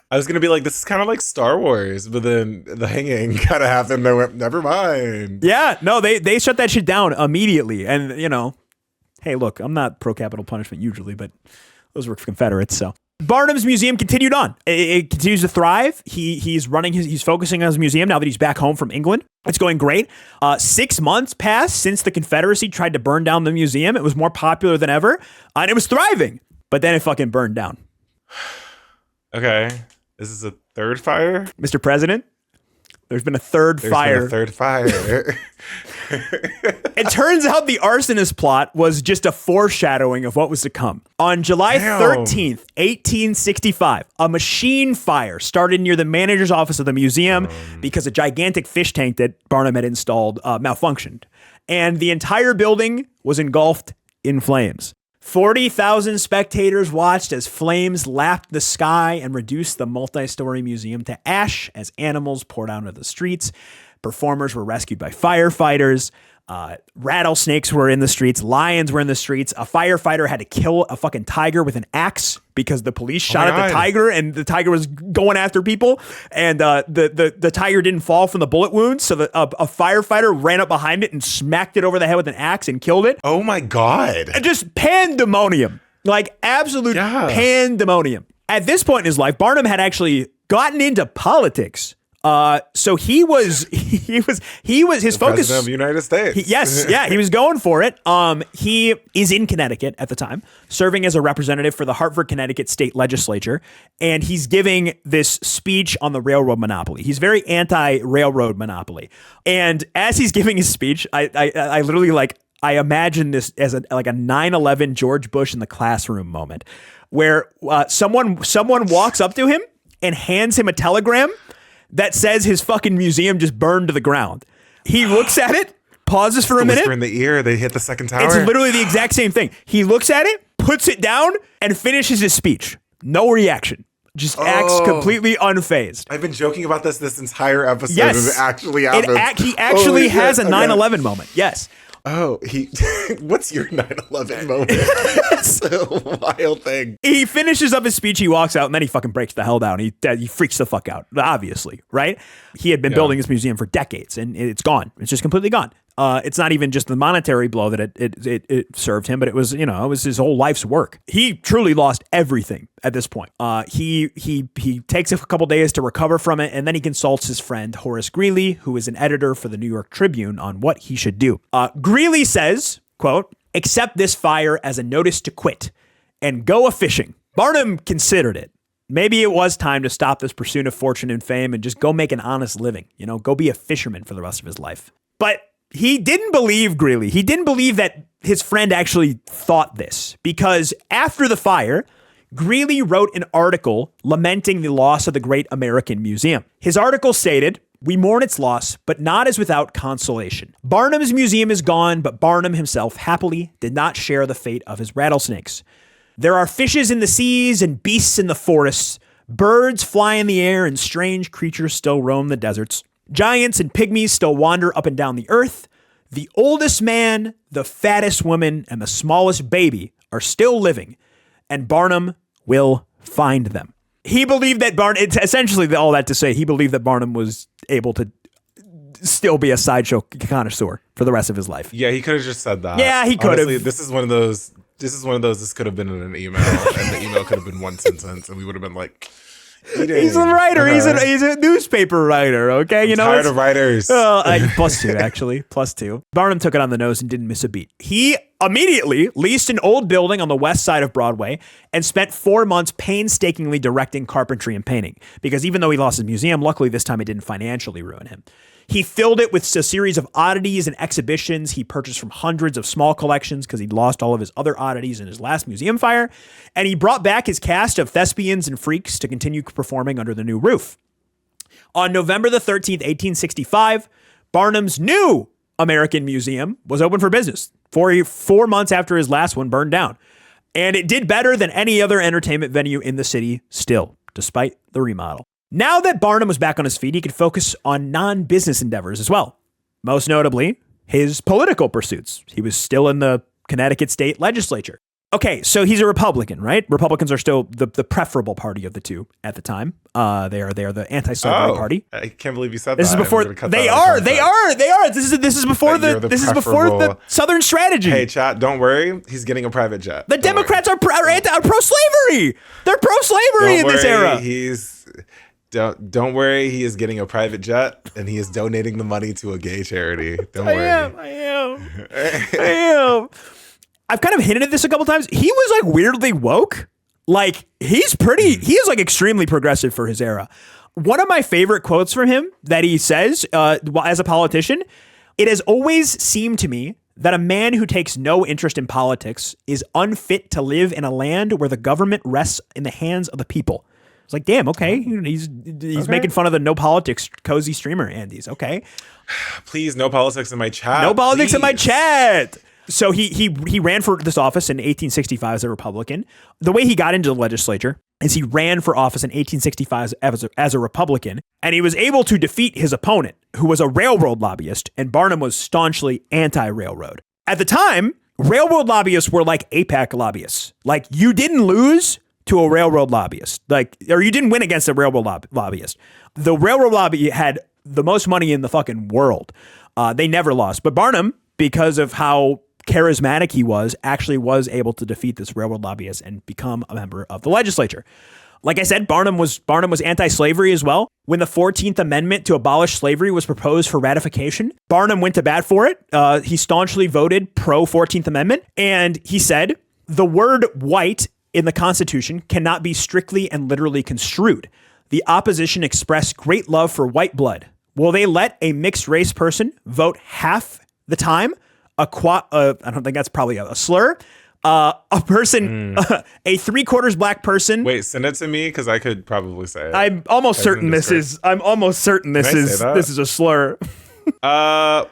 I was gonna be like, this is kind of like Star Wars, but then the hanging kind of happened. I went, never mind. Yeah, no, they shut that shit down immediately. And, you know, hey, look, I'm not pro capital punishment usually, but those were Confederates, so. Barnum's museum continued on. It continues to thrive. He's focusing on his museum now that he's back home from England. It's going great. 6 months passed since the Confederacy tried to burn down the museum. It was more popular than ever, and it was thriving. But then it fucking burned down. Okay. This is a third fire? Mr. President, there's been a third fire. Been a third fire. It turns out the arsonist plot was just a foreshadowing of what was to come. On July 13th, 1865, a machine fire started near the manager's office of the museum because a gigantic fish tank that Barnum had installed malfunctioned. And the entire building was engulfed in flames. 40,000 spectators watched as flames lapped the sky and reduced the multi-story museum to ash as animals poured out into the streets. Performers were rescued by firefighters. Rattlesnakes were in the streets. Lions were in the streets. A firefighter had to kill a fucking tiger with an axe because the police shot at the tiger and the tiger was going after people. And the tiger didn't fall from the bullet wounds. So a firefighter ran up behind it and smacked it over the head with an axe and killed it. Oh my God. And just pandemonium, like absolute pandemonium. At this point in his life, Barnum had actually gotten into politics. So he was his focus. President of the United States. He was going for it. He is in Connecticut at the time, serving as a representative for the Hartford, Connecticut state legislature. And he's giving this speech on the railroad monopoly. He's very anti-railroad monopoly. And as he's giving his speech, I literally I imagine this as a 9/11 George Bush in the classroom moment where, someone walks up to him and hands him a telegram that says his fucking museum just burned to the ground. He looks at it, pauses for a minute. Whisper in the ear, they hit the second tower. It's literally the exact same thing. He looks at it, puts it down, and finishes his speech. No reaction. Just acts completely unfazed. I've been joking about this entire episode. Yes. And it actually happened. He actually has a 9/11 moment. Yes. Oh, what's your 9/11 moment? It's a wild thing. He finishes up his speech, he walks out, and then he fucking breaks the hell down. He freaks the fuck out, obviously, right? He had been building this museum for decades, and it's gone. It's just completely gone. It's not even just the monetary blow that it served him, but it was his whole life's work. He truly lost everything at this point. He takes a couple days to recover from it, and then he consults his friend Horace Greeley, who is an editor for the New York Tribune, on what he should do. Greeley says, quote, "Accept this fire as a notice to quit and go a-fishing." Barnum considered it. Maybe it was time to stop this pursuit of fortune and fame and just go make an honest living. Go be a fisherman for the rest of his life. But he didn't believe Greeley. He didn't believe that his friend actually thought this, because after the fire, Greeley wrote an article lamenting the loss of the great American Museum. His article stated, "We mourn its loss, but not as without consolation. Barnum's museum is gone, but Barnum himself happily did not share the fate of his rattlesnakes. There are fishes in the seas and beasts in the forests. Birds fly in the air and strange creatures still roam the deserts. Giants and pygmies still wander up and down the earth. The oldest man, the fattest woman, and the smallest baby are still living, and Barnum will find them." He believed that it's essentially all that to say, he believed that Barnum was able to still be a sideshow connoisseur for the rest of his life. Yeah, he could have just said that. Yeah, he could have. This is one of those. This could have been in an email, and the email could have been one sentence, and we would have been like, He's a writer. He's a newspaper writer. Okay, I'm tired of writers. +2 actually, +2. Barnum took it on the nose and didn't miss a beat. He immediately leased an old building on the west side of Broadway and spent 4 months painstakingly directing carpentry and painting. Because even though he lost his museum, luckily this time it didn't financially ruin him. He filled it with a series of oddities and exhibitions he purchased from hundreds of small collections because he'd lost all of his other oddities in his last museum fire. And he brought back his cast of thespians and freaks to continue performing under the new roof. On November the 13th, 1865, Barnum's new American Museum was open for business 4 months after his last one burned down. And it did better than any other entertainment venue in the city still, despite the remodel. Now that Barnum was back on his feet, he could focus on non-business endeavors as well. Most notably, his political pursuits. He was still in the Connecticut state legislature. Okay, so he's a Republican, right? Republicans are still the preferable party of the two at the time. They are the anti-slavery party. I can't believe you said this that. Is before they are. This is before the Southern strategy. Hey, chat, don't worry. He's getting a private jet. The Democrats are pro-slavery. They're pro-slavery in this era. Don't worry. He is getting a private jet, and he is donating the money to a gay charity. Don't worry. I am. I've kind of hinted at this a couple times. He was like weirdly woke. Like he is like extremely progressive for his era. One of my favorite quotes from him that he says as a politician, it has always seemed to me that a man who takes no interest in politics is unfit to live in a land where the government rests in the hands of the people. It's like, damn, okay. He's making fun of the no politics cozy streamer Andes. Okay. Please, no politics in my chat. No politics in my chat. So he ran for this office in 1865 as a Republican. The way he got into the legislature is he ran for office in 1865 as a Republican, and he was able to defeat his opponent, who was a railroad lobbyist, and Barnum was staunchly anti-railroad. At the time, railroad lobbyists were like AIPAC lobbyists. Like, you didn't lose to a railroad lobbyist, or you didn't win against a railroad lobbyist. The railroad lobby had the most money in the fucking world. They never lost. But Barnum, because of how charismatic he was able to defeat this railroad lobbyist and become a member of the legislature. Like I said, Barnum was anti-slavery as well. When the 14th Amendment to abolish slavery was proposed for ratification, Barnum went to bat for it. He staunchly voted pro 14th Amendment, and he said, the word white in the Constitution cannot be strictly and literally construed. The opposition expressed great love for white blood. Will they let a mixed race person vote half the time? I don't think that's probably a slur. A person, a 3/4 black person. Wait, send it to me because I could probably say it. I'm almost certain this is a slur. Hold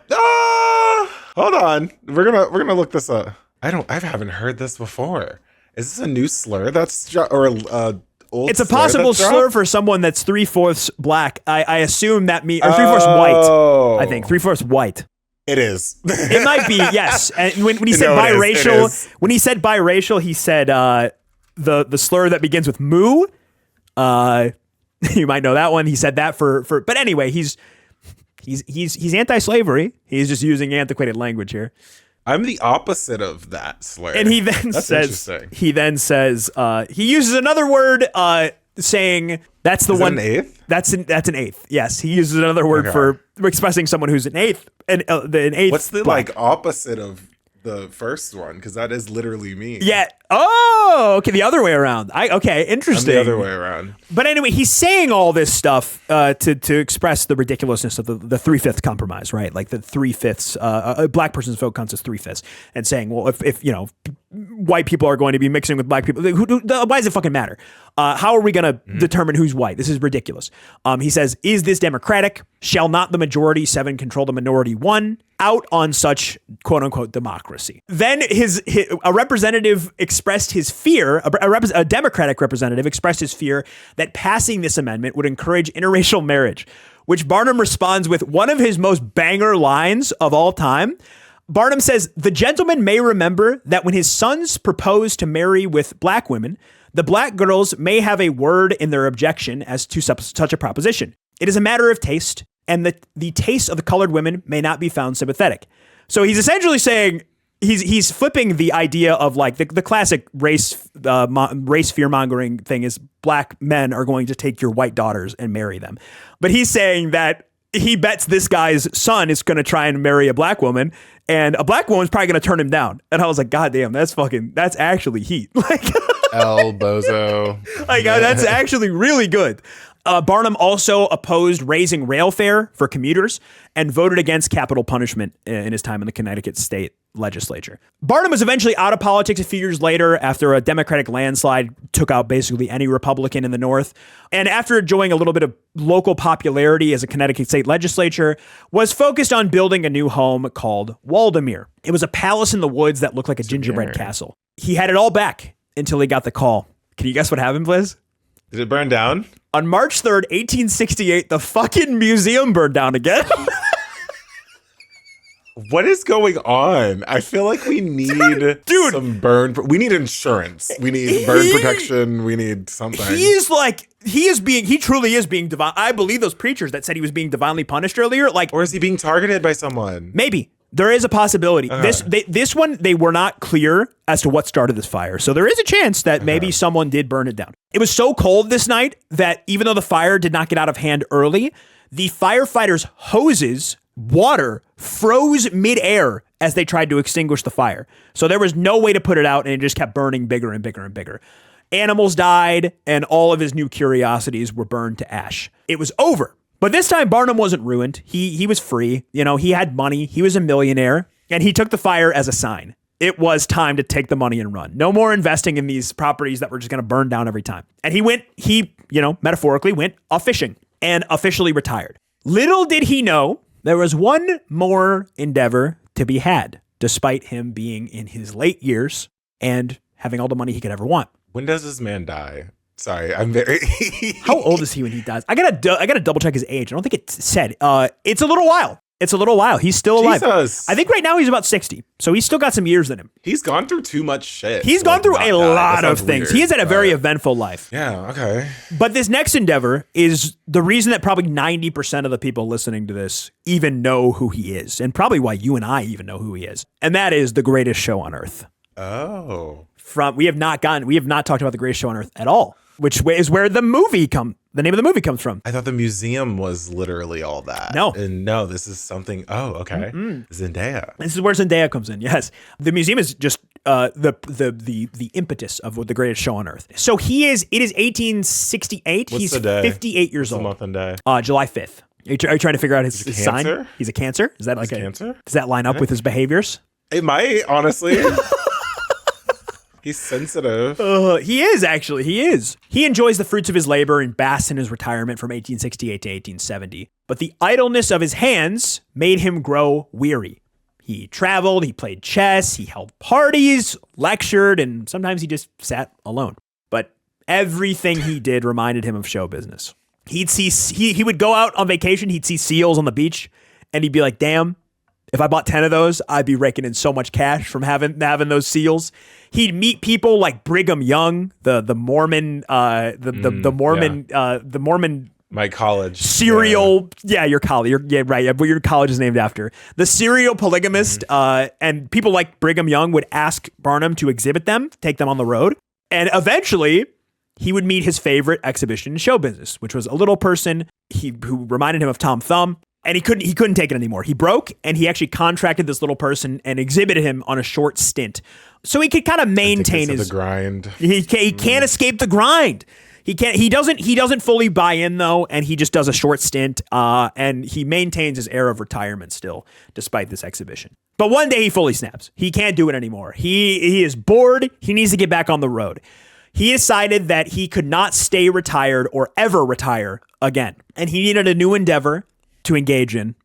on. We're gonna look this up. I haven't heard this before. Is this a new slur that's old? It's a possible slur for someone that's 3/4 black. I assume that means, or 3/4 white. I think 3/4 white. It is. It might be, yes. And when he said biracial, he said the slur that begins with moo. You might know that one. He said that for. But anyway, he's anti-slavery. He's just using antiquated language here. I'm the opposite of that slur. And he then says he uses another word saying that's the is one. It an eighth? That's an eighth. Yes, he uses another word for expressing someone who's an eighth. And an eighth. What's the black opposite of the first one? Because that is literally me. Yeah. Oh, okay. The other way around. Interesting. I'm the other way around. But anyway, he's saying all this stuff to express the ridiculousness of the 3/5 compromise, right? Like the 3/5, a black person's vote counts as 3/5, and saying, well, if white people are going to be mixing with black people, why does it fucking matter? How are we going to determine who's white? This is ridiculous. He says, is this democratic? Shall not the majority 7 control the minority 1? Out on such quote unquote democracy. Then a representative expressed his fear, a Democratic representative expressed his fear that passing this amendment would encourage interracial marriage, which Barnum responds with one of his most banger lines of all time. Barnum says, the gentleman may remember that when his sons proposed to marry with black women, the black girls may have a word in their objection as to such a proposition. It is a matter of taste, and the taste of the colored women may not be found sympathetic. So he's essentially saying, he's flipping the idea of like the classic race fear mongering thing is black men are going to take your white daughters and marry them. But he's saying that he bets this guy's son is going to try and marry a black woman, and a black woman's probably going to turn him down. And I was like, God damn, that's actually heat. Like, El Bozo. Like, that's actually really good. Barnum also opposed raising rail fare for commuters and voted against capital punishment in his time in the Connecticut state legislature. Barnum was eventually out of politics a few years later after a Democratic landslide took out basically any Republican in the North. And after enjoying a little bit of local popularity as a Connecticut state legislature, was focused on building a new home called Waldemere. It was a palace in the woods that looked like a gingerbread castle. He had it all back. until he got the call. Can you guess what happened, Blizz? Did it burn down? On March 3rd, 1868, the fucking museum burned down again. What is going on? I feel like we need some burn. We need insurance. We need burn protection. We need something. He truly is being divine. I believe those preachers that said he was being divinely punished earlier. Or is he being targeted by someone? Maybe. There is a possibility. This one, they were not clear as to what started this fire. So there is a chance that maybe someone did burn it down. It was so cold this night that even though the fire did not get out of hand early, the firefighters' hoses, water, froze midair as they tried to extinguish the fire. So there was no way to put it out, and it just kept burning bigger and bigger and bigger. Animals died, and all of his new curiosities were burned to ash. It was over. But this time, Barnum wasn't ruined. He was free. He had money. He was a millionaire, and he took the fire as a sign. It was time to take the money and run. No more investing in these properties that were just going to burn down every time. And he metaphorically went off fishing and officially retired. Little did he know there was one more endeavor to be had, despite him being in his late years and having all the money he could ever want. When does this man die? Sorry, I'm very... How old is he when he dies? I gotta double check his age. I don't think it said. It's a little while. He's still alive. Jesus. I think right now he's about 60. So he's still got some years in him. He's gone through too much shit. He's gone through a lot of things. He has had a very eventful life. Yeah, okay. But this next endeavor is the reason that probably 90% of the people listening to this even know who he is, and probably why you and I even know who he is. And that is the greatest show on earth. Oh. We have not talked about the greatest show on earth at all, which is where the name of the movie comes from. I thought the museum was literally all that. No, this is something. Oh, okay. Zendaya. This is where Zendaya comes in. Yes, the museum is just the impetus of what the greatest show on earth. So it is 1868. What's He's the day? 58 years old. Month and day. July 5th. Are you trying to figure out his sign? He's a Cancer. Is that like a Cancer? Does that line up with his behaviors? It might, honestly. He's sensitive. He is, actually. He is. He enjoys the fruits of his labor and basks in his retirement from 1868 to 1870. But the idleness of his hands made him grow weary. He traveled, he played chess, he held parties, lectured, and sometimes he just sat alone. But everything he did reminded him of show business. He would go out on vacation, he'd see seals on the beach, and he'd be like, damn, if I bought 10 of those, I'd be raking in so much cash from having those seals. He'd meet people like Brigham Young, the Mormon, the Mormon. My college serial, your college. Your college is named after the serial polygamist. And people like Brigham Young would ask Barnum to exhibit them, take them on the road, and eventually he would meet his favorite exhibition in show business, which was a little person who reminded him of Tom Thumb. And he couldn't take it anymore. He broke, and he actually contracted this little person and exhibited him on a short stint, so he could kind of maintain his grind. He can't escape the grind. He can't. He doesn't fully buy in though, and he just does a short stint. And he maintains his air of retirement still, despite this exhibition. But one day he fully snaps. He can't do it anymore. He is bored. He needs to get back on the road. He decided that he could not stay retired or ever retire again, and he needed a new endeavor to engage in,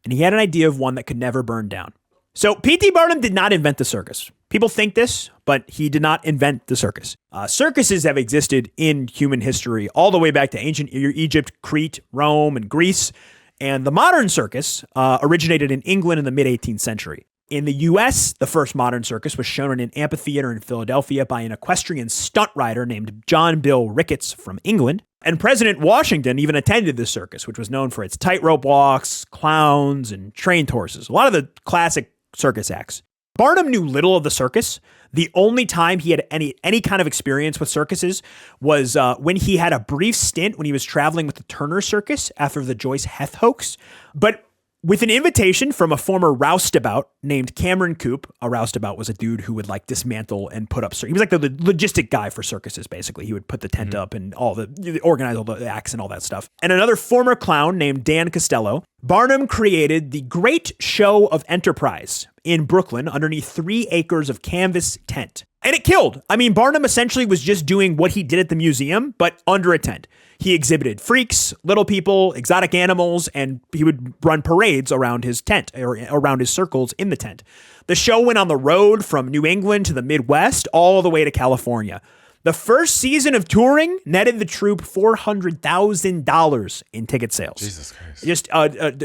and he had an idea of one that could never burn down. So P.T. Barnum did not invent the circus. People think this, but he did not invent the circus. Circuses have existed in human history all the way back to ancient Egypt, Crete, Rome, and Greece, and the modern circus originated in England in the mid-18th century. In the U.S., the first modern circus was shown in an amphitheater in Philadelphia by an equestrian stunt rider named John Bill Ricketts from England. And President Washington even attended this circus, which was known for its tightrope walks, clowns, and trained horses. A lot of the classic circus acts. Barnum knew little of the circus. The only time he had any kind of experience with circuses was when he had a brief stint when he was traveling with the Turner Circus after the Joyce Heth hoax. But with an invitation from a former roustabout named Cameron Coop. A roustabout was a dude who would like dismantle and put up. He was like the logistic guy for circuses, basically. He would put the tent up and organize all the acts and all that stuff. And another former clown named Dan Costello. Barnum created the Great Show of Enterprise in Brooklyn underneath 3 acres of canvas tent. And it killed. I mean, Barnum essentially was just doing what he did at the museum, but under a tent. He exhibited freaks, little people, exotic animals, and he would run parades around his tent or around his circles in the tent. The show went on the road from New England to the Midwest, all the way to California. The first season of touring netted the troupe $400,000 in ticket sales. Jesus Christ.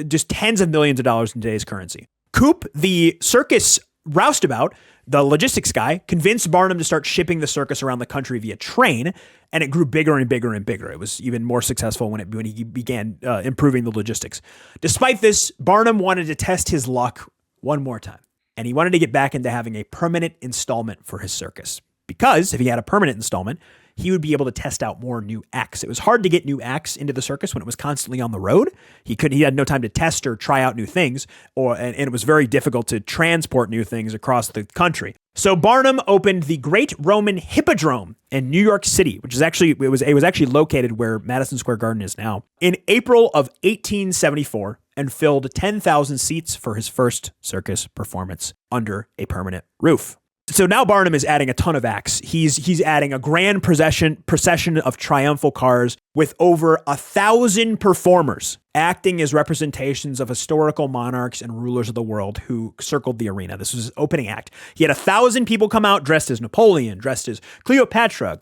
Just tens of millions of dollars in today's currency. Coop, the circus roustabout, the logistics guy, convinced Barnum to start shipping the circus around the country via train, and it grew bigger and bigger and bigger. It was even more successful when he began improving the logistics. Despite this, Barnum wanted to test his luck one more time, and he wanted to get back into having a permanent installment for his circus. Because if he had a permanent installment, he would be able to test out more new acts. It was hard to get new acts into the circus when it was constantly on the road. He had no time to test or try out new things, and it was very difficult to transport new things across the country. So Barnum opened the Great Roman Hippodrome in New York City, which is actually it was actually located where Madison Square Garden is now, in April of 1874, and filled 10,000 seats for his first circus performance under a permanent roof. So now Barnum is adding a ton of acts. He's adding a grand procession of triumphal cars with over 1,000 performers acting as representations of historical monarchs and rulers of the world who circled the arena. This was his opening act. He had 1,000 people come out dressed as Napoleon, dressed as Cleopatra,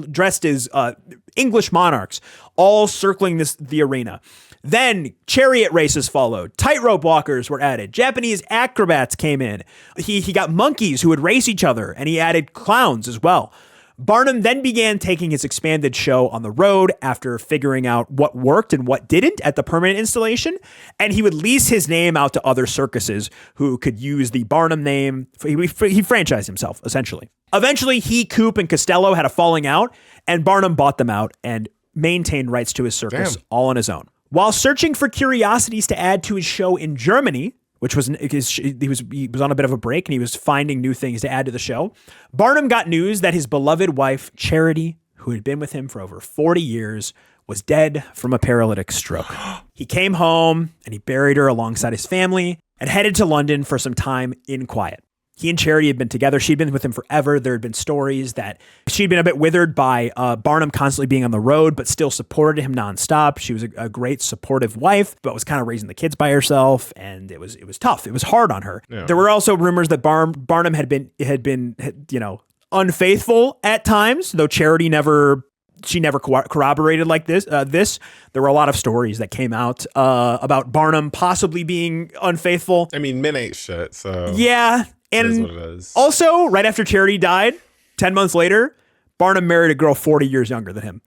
dressed as English monarchs, all circling the arena. Then chariot races followed. Tightrope walkers were added. Japanese acrobats came in. He got monkeys who would race each other, and he added clowns as well. Barnum then began taking his expanded show on the road after figuring out what worked and what didn't at the permanent installation, and he would lease his name out to other circuses who could use the Barnum name. He franchised himself, essentially. Eventually, he, Coop, and Costello had a falling out, and Barnum bought them out and maintained rights to his circus all on his own. While searching for curiosities to add to his show in Germany, which was he was on a bit of a break and he was finding new things to add to the show, Barnum got news that his beloved wife, Charity, who had been with him for over 40 years, was dead from a paralytic stroke. He came home and he buried her alongside his family and headed to London for some time in quiet. He and Charity had been together. She'd been with him forever. There had been stories that she'd been a bit withered by Barnum constantly being on the road, but still supported him nonstop. She was a great supportive wife, but was kind of raising the kids by herself, and it was tough. It was hard on her. Yeah. There were also rumors that Barnum had been unfaithful at times, though Charity never corroborated like this. There were a lot of stories that came out about Barnum possibly being unfaithful. I mean, men ain't shit, so yeah. And it is what it is. Also, right after Charity died, 10 months later, Barnum married a girl 40 years younger than him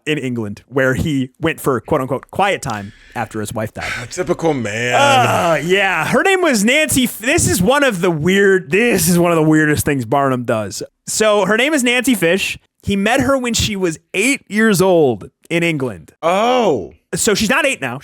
in England, where he went for quote unquote quiet time after his wife died. Typical man. Yeah. Her name was Nancy. This is one of the weirdest things Barnum does. So her name is Nancy Fish. He met her when she was 8 years old in England. Oh. So she's not 8 now.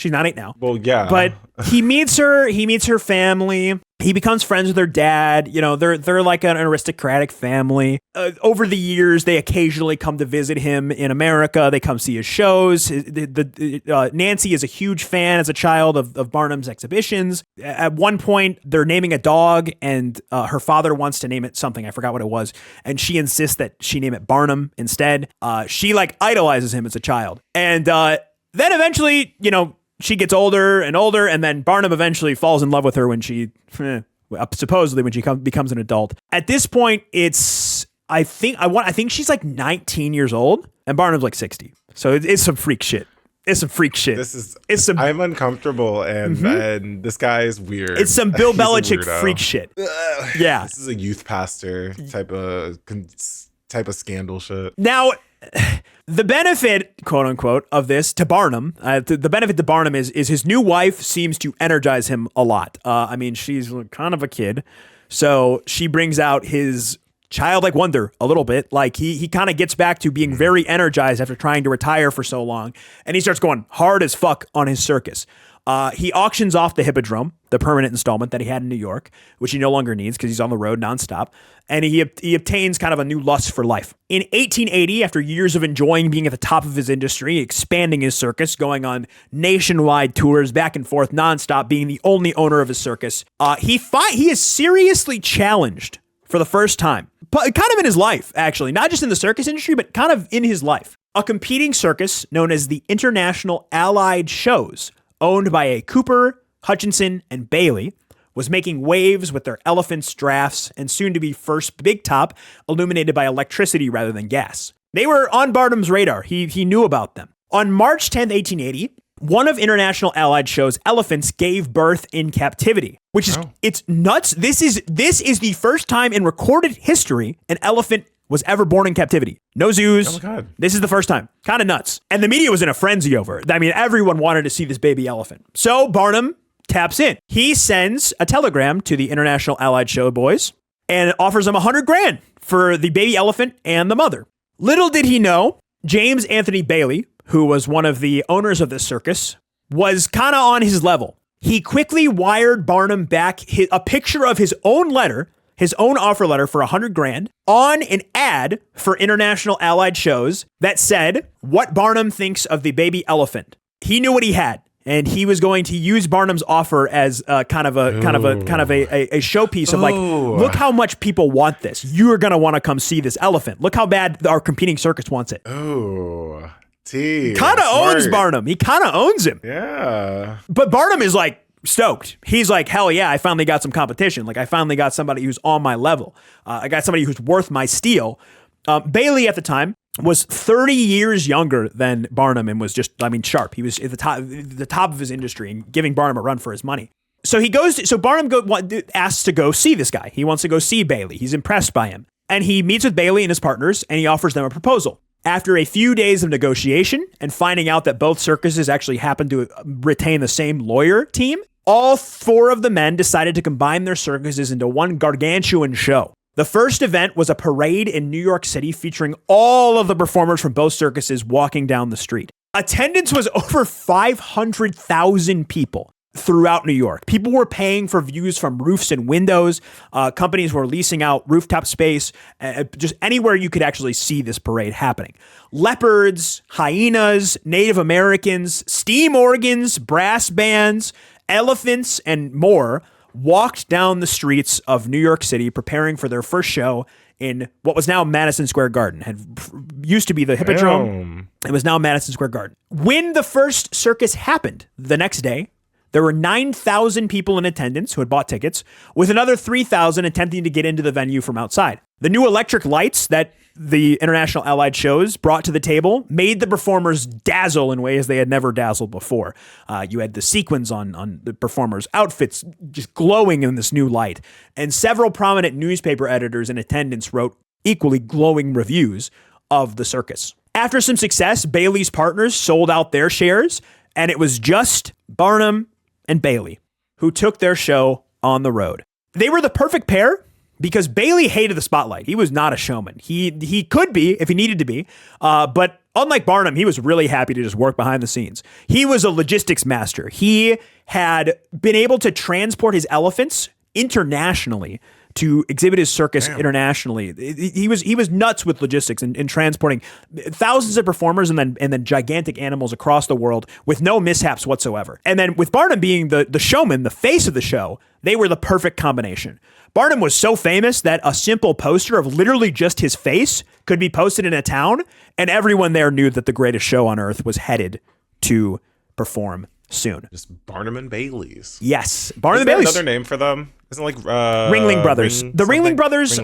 Well, yeah. But he meets her family. He becomes friends with her dad. You know, they're like an aristocratic family. Over the years, they occasionally come to visit him in America. They come see his shows. Nancy is a huge fan as a child of Barnum's exhibitions. At one point, they're naming a dog, and her father wants to name it something. I forgot what it was. And she insists that she name it Barnum instead. She idolizes him as a child. And then eventually, she gets older and older, and then Barnum eventually falls in love with her when she, supposedly when she becomes an adult. At this point, I think she's 19 years old, and Barnum's 60. So it's some freak shit. I'm uncomfortable, and this guy is weird. It's some Bill Belichick freak shit. Yeah, this is a youth pastor type of scandal shit. Now, the benefit, quote unquote, of this to Barnum, the benefit to Barnum is his new wife seems to energize him a lot. She's kind of a kid, so she brings out his childlike wonder a little bit. He kind of gets back to being very energized after trying to retire for so long, and he starts going hard as fuck on his circus. He auctions off the Hippodrome, the permanent installment that he had in New York, which he no longer needs because he's on the road nonstop. And he obtains kind of a new lust for life. In 1880, after years of enjoying being at the top of his industry, expanding his circus, going on nationwide tours, back and forth nonstop, being the only owner of his circus, he is seriously challenged for the first time, kind of in his life, actually, not just in the circus industry, but kind of in his life. A competing circus known as the International Allied Shows, owned by a Cooper, Hutchinson, and Bailey, was making waves with their elephants, drafts, and soon-to-be first big top illuminated by electricity rather than gas. They were on Barnum's radar. He knew about them. On March 10th, 1880, one of International Allied Show's elephants gave birth in captivity, which is, it's nuts. This is the first time in recorded history an elephant was ever born in captivity. No zoos. Oh my God. This is the first time. Kind of nuts. And the media was in a frenzy over it. I mean, everyone wanted to see this baby elephant. So Barnum taps in. He sends a telegram to the International Allied Show boys and offers them $100,000 for the baby elephant and the mother. Little did he know, James Anthony Bailey, who was one of the owners of this circus, was kind of on his level. He quickly wired Barnum back a picture of his own letter, his own offer letter for $100,000 on an ad for International Allied Shows that said what Barnum thinks of the baby elephant. He knew what he had, and he was going to use Barnum's offer as kind of a showpiece of like, look how much people want this. You're gonna want to come see this elephant. Look how bad our competing circus wants it. Oh, kind of owns Barnum. He kind of owns him. Yeah. But Barnum is like stoked. He's like, hell yeah, I finally got some competition. Like I finally got somebody who's on my level. I got somebody who's worth my steal. Bailey at the time was 30 years younger than Barnum and was just, sharp. He was at the top of his industry and giving Barnum a run for his money. So Barnum asks to go see this guy. He wants to go see Bailey. He's impressed by him. And he meets with Bailey and his partners and he offers them a proposal. After a few days of negotiation and finding out that both circuses actually happened to retain the same lawyer team, all four of the men decided to combine their circuses into one gargantuan show. The first event was a parade in New York City featuring all of the performers from both circuses walking down the street. Attendance was over 500,000 people throughout New York. People were paying for views from roofs and windows. Companies were leasing out rooftop space, just anywhere you could actually see this parade happening. Leopards, hyenas, Native Americans, steam organs, brass bands, elephants, and more walked down the streets of New York City preparing for their first show in what was now Madison Square Garden. Used to be the Hippodrome. It was now Madison Square Garden. When the first circus happened the next day, there were 9,000 people in attendance who had bought tickets, with another 3,000 attempting to get into the venue from outside. The new electric lights that the International Allied Shows brought to the table made the performers dazzle in ways they had never dazzled before. You had the sequins on the performers' outfits just glowing in this new light, and several prominent newspaper editors in attendance wrote equally glowing reviews of the circus. After some success, Bailey's partners sold out their shares, and it was just Barnum and Bailey who took their show on the road. They were the perfect pair because Bailey hated the spotlight. He was not a showman. He could be if he needed to be, but unlike Barnum, he was really happy to just work behind the scenes. He was a logistics master. He had been able to transport his elephants internationally to exhibit his circus internationally. He was nuts with logistics and transporting thousands of performers and then gigantic animals across the world with no mishaps whatsoever. And then with Barnum being the showman, the face of the show, they were the perfect combination. Barnum was so famous that a simple poster of literally just his face could be posted in a town, and everyone there knew that the greatest show on earth was headed to perform soon. Just Barnum and Bailey's. Yes. Barnum and Bailey's. Another name for them? Isn't it like Ringling Brothers. The Ringling Brothers,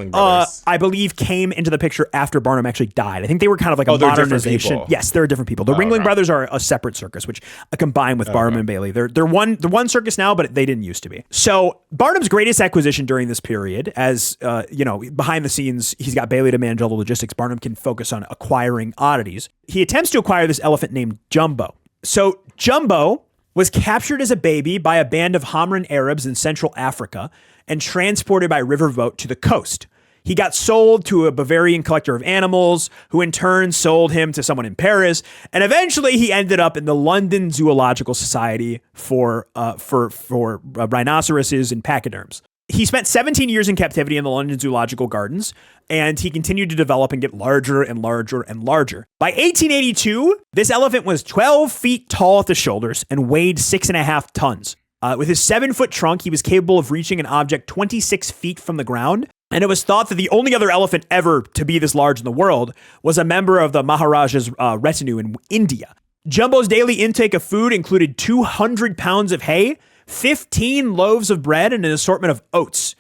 I believe, came into the picture after Barnum actually died. I think they were kind of like a modernization. Yes, they're different people. The Ringling Brothers are a separate circus, which combined with Barnum and Bailey. They're one circus now, but they didn't used to be. So Barnum's greatest acquisition during this period, as behind the scenes, he's got Bailey to manage all the logistics. Barnum can focus on acquiring oddities. He attempts to acquire this elephant named Jumbo. So Jumbo was captured as a baby by a band of Hamran Arabs in Central Africa and transported by riverboat to the coast. He got sold to a Bavarian collector of animals, who in turn sold him to someone in Paris, and eventually he ended up in the London Zoological Society for rhinoceroses and pachyderms. He spent 17 years in captivity in the London Zoological Gardens, and he continued to develop and get larger and larger and larger. By 1882, this elephant was 12 feet tall at the shoulders and weighed 6.5 tons. With his 7-foot trunk, he was capable of reaching an object 26 feet from the ground, And it was thought that the only other elephant ever to be this large in the world was a member of the Maharaja's retinue in India. Jumbo's daily intake of food included 200 pounds of hay, 15 loaves of bread, and an assortment of oats,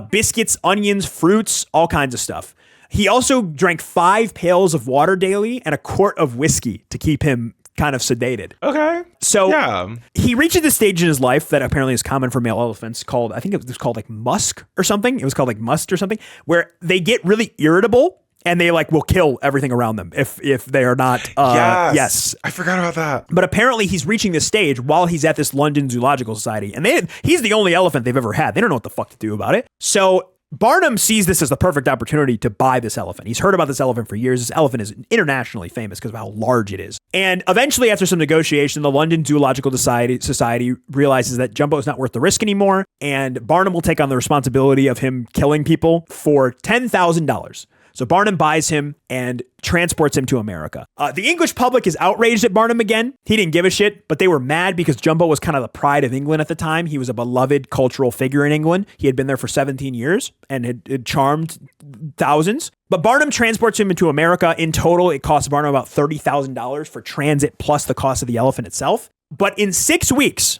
biscuits, onions, fruits, all kinds of stuff. He also drank 5 pails of water daily and a quart of whiskey to keep him kind of sedated. Okay. So yeah. He reaches this stage in his life that apparently is common for male elephants called, I think it was called like musk or something. It was called like must or something, where they get really irritable and they like will kill everything around them if they are not. Yes. I forgot about that. But apparently he's reaching this stage while he's at this London Zoological Society, and he's the only elephant they've ever had. They don't know what the fuck to do about it. So Barnum sees this as the perfect opportunity to buy this elephant. He's heard about this elephant for years. This elephant is internationally famous because of how large it is. And eventually, after some negotiation, the London Zoological Society realizes that Jumbo is not worth the risk anymore, and Barnum will take on the responsibility of him killing people for $10,000. So Barnum buys him and transports him to America. The English public is outraged at Barnum again. He didn't give a shit, but they were mad because Jumbo was kind of the pride of England at the time. He was a beloved cultural figure in England. He had been there for 17 years and had charmed thousands. But Barnum transports him into America. In total, it costs Barnum about $30,000 for transit plus the cost of the elephant itself. But in 6 weeks,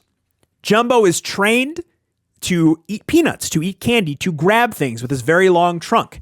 Jumbo is trained to eat peanuts, to eat candy, to grab things with his very long trunk.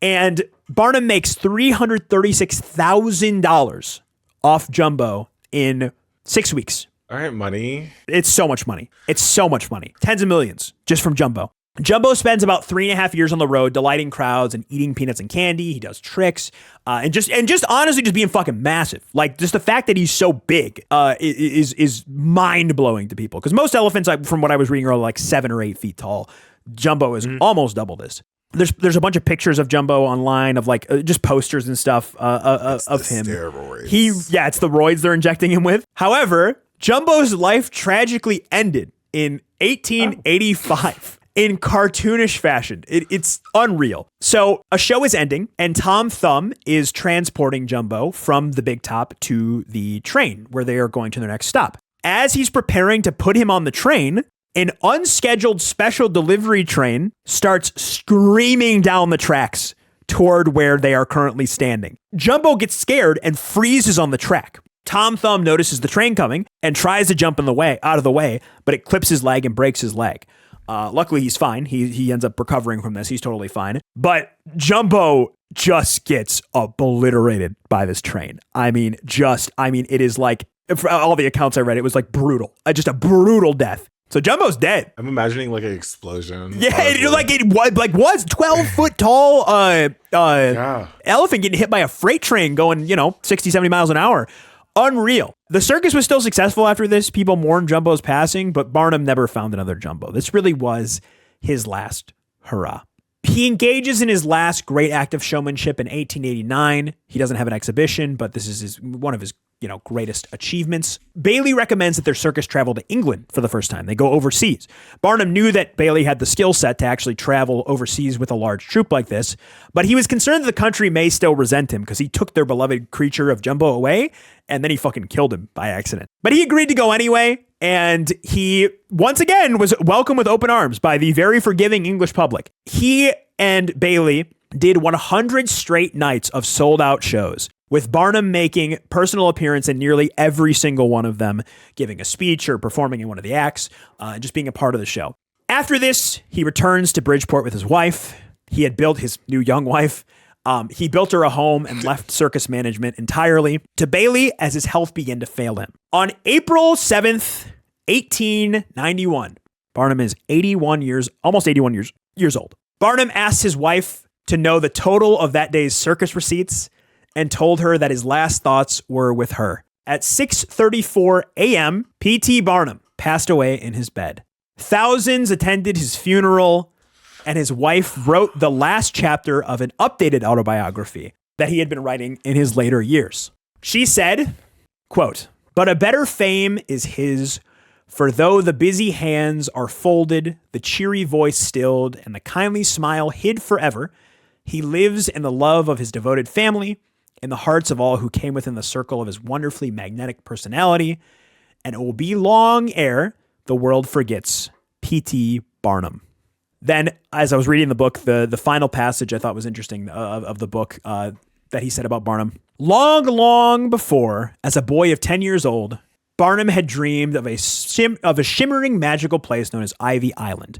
And Barnum makes $336,000 off Jumbo in 6 weeks. All right, money. It's so much money. It's so much money. Tens of millions just from Jumbo. Jumbo spends about 3.5 years on the road, delighting crowds and eating peanuts and candy. He does tricks and just honestly just being fucking massive. Like just the fact that he's so big is mind blowing to people. Because most elephants, from what I was reading, are like 7 or 8 feet tall. Jumbo is almost double this. There's a bunch of pictures of Jumbo online of like just posters and stuff of him. Steroids. It's the roids they're injecting him with. However, Jumbo's life tragically ended in 1885 in cartoonish fashion. It's unreal. So a show is ending and Tom Thumb is transporting Jumbo from the big top to the train where they are going to their next stop. As he's preparing to put him on the train, an unscheduled special delivery train starts screaming down the tracks toward where they are currently standing. Jumbo gets scared and freezes on the track. Tom Thumb notices the train coming and tries to jump out of the way, but it clips his leg and breaks his leg. Luckily, he's fine. He ends up recovering from this. He's totally fine. But Jumbo just gets obliterated by this train. It is like, for all the accounts I read, it was like brutal. Just a brutal death. So Jumbo's dead. I'm imagining like an explosion. Yeah, it was 12 foot tall elephant getting hit by a freight train going, 60, 70 miles an hour. Unreal. The circus was still successful after this. People mourned Jumbo's passing, but Barnum never found another Jumbo. This really was his last hurrah. He engages in his last great act of showmanship in 1889. He doesn't have an exhibition, but this is one of his greatest achievements. Bailey recommends that their circus travel to England for the first time. They go overseas. Barnum knew that Bailey had the skill set to actually travel overseas with a large troupe like this, but he was concerned that the country may still resent him because he took their beloved creature of Jumbo away and then he fucking killed him by accident. But he agreed to go anyway, and he once again was welcomed with open arms by the very forgiving English public. He and Bailey did 100 straight nights of sold-out shows, with Barnum making personal appearance in nearly every single one of them, giving a speech or performing in one of the acts, just being a part of the show. After this, he returns to Bridgeport with his wife. He had built his new young wife. He built her a home and left circus management entirely to Bailey as his health began to fail him. On April 7th, 1891, Barnum is almost 81 years old. Barnum asked his wife to know the total of that day's circus receipts and told her that his last thoughts were with her. At 6:34 a.m., P.T. Barnum passed away in his bed. Thousands attended his funeral, and his wife wrote the last chapter of an updated autobiography that he had been writing in his later years. She said, quote, "But a better fame is his, for though the busy hands are folded, the cheery voice stilled, and the kindly smile hid forever, he lives in the love of his devoted family, in the hearts of all who came within the circle of his wonderfully magnetic personality, and it will be long ere the world forgets P.T. Barnum." Then, as I was reading the book, the final passage I thought was interesting of the book that he said about Barnum. Long, long before, as a boy of 10 years old, Barnum had dreamed of a shimmering magical place known as Ivy Island.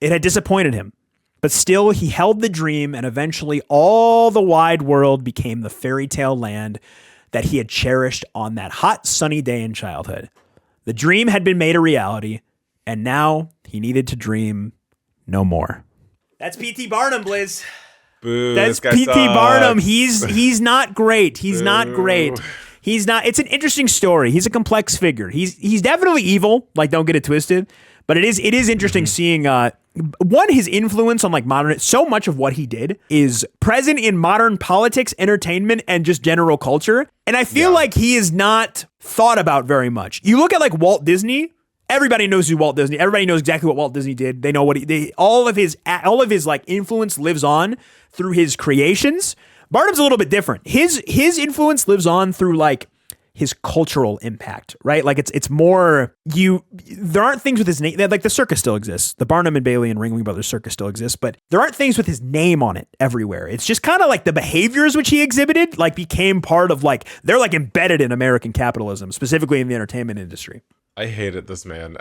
It had disappointed him, but still he held the dream, and eventually all the wide world became the fairy tale land that he had cherished on that hot, sunny day in childhood. The dream had been made a reality, and now he needed to dream no more. That's P.T. Barnum, Blizz. Boo, That's this guy P.T. sucks. Barnum. He's not great. He's not great. He's not. It's an interesting story. He's a complex figure. He's definitely evil. Like, don't get it twisted. But it is interesting seeing his influence on like modern. So much of what he did is present in modern politics, entertainment, and just general culture. And I feel like he is not thought about very much. You look at like Walt Disney. Everybody knows who Walt Disney. Everybody knows exactly what Walt Disney did. They know what all of his like influence lives on through his creations. Barnum's a little bit different. His influence lives on through like his cultural impact, right? Like it's more there aren't things with his name. Like the circus still exists. The Barnum and Bailey and Ringling Brothers Circus still exists, but there aren't things with his name on it everywhere. It's just kind of like the behaviors which he exhibited like became part of like, they're like embedded in American capitalism, specifically in the entertainment industry. I hated this man.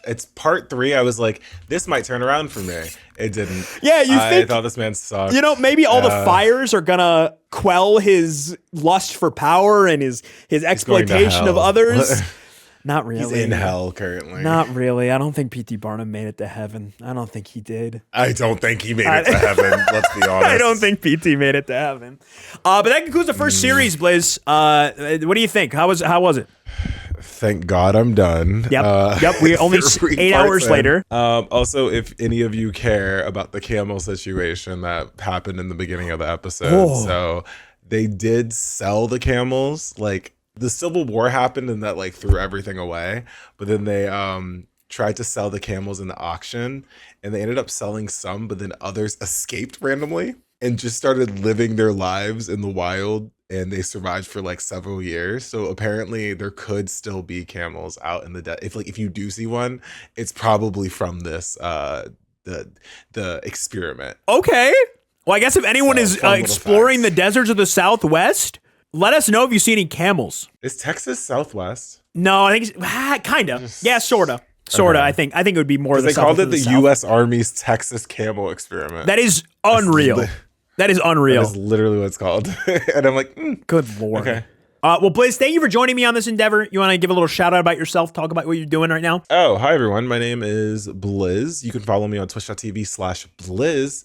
It's part 3. I was like, this might turn around for me. It didn't. Yeah, I thought this man sucked. You know, maybe all the fires are gonna quell his lust for power and his exploitation of others. Not really. He's in hell currently. Not really. I don't think P.T. Barnum made it to heaven. I don't think he did. I don't think he made it to heaven. Let's be honest. I don't think P.T. made it to heaven. But that concludes the first series, Blizz. What do you think? How was it? Thank God I'm done. Yep. We only 8 hours later. Also, if any of you care about the camel situation that happened in the beginning of the episode, so they did sell the camels. Like the Civil War happened and that like threw everything away. But then they tried to sell the camels in the auction, and they ended up selling some, but then others escaped randomly and just started living their lives in the wild. And they survived for like several years. So apparently there could still be camels out in the desert. If you do see one, it's probably from this the experiment. Okay. Well, I guess if anyone is exploring the deserts of the Southwest, let us know if you see any camels. Is Texas Southwest? No, I think it's kind of. Yeah, sort of. Okay. I think it would be more of the They South. called it the U.S. Army's Texas Camel Experiment. That is unreal. That is unreal. That is literally what it's called. And I'm like, good Lord. Okay. Well, Blizz, thank you for joining me on this endeavor. You want to give a little shout out about yourself, talk about what you're doing right now? Oh, hi, everyone. My name is Blizz. You can follow me on twitch.tv/Blizz.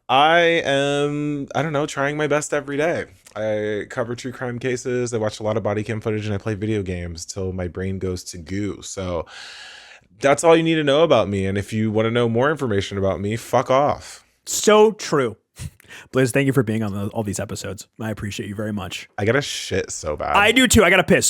I am, trying my best every day. I cover true crime cases. I watch a lot of body cam footage, and I play video games till my brain goes to goo. So that's all you need to know about me. And if you want to know more information about me, fuck off. So true. Blizz, thank you for being on all these episodes. I appreciate you very much. I got to shit so bad. I do too. I got to piss.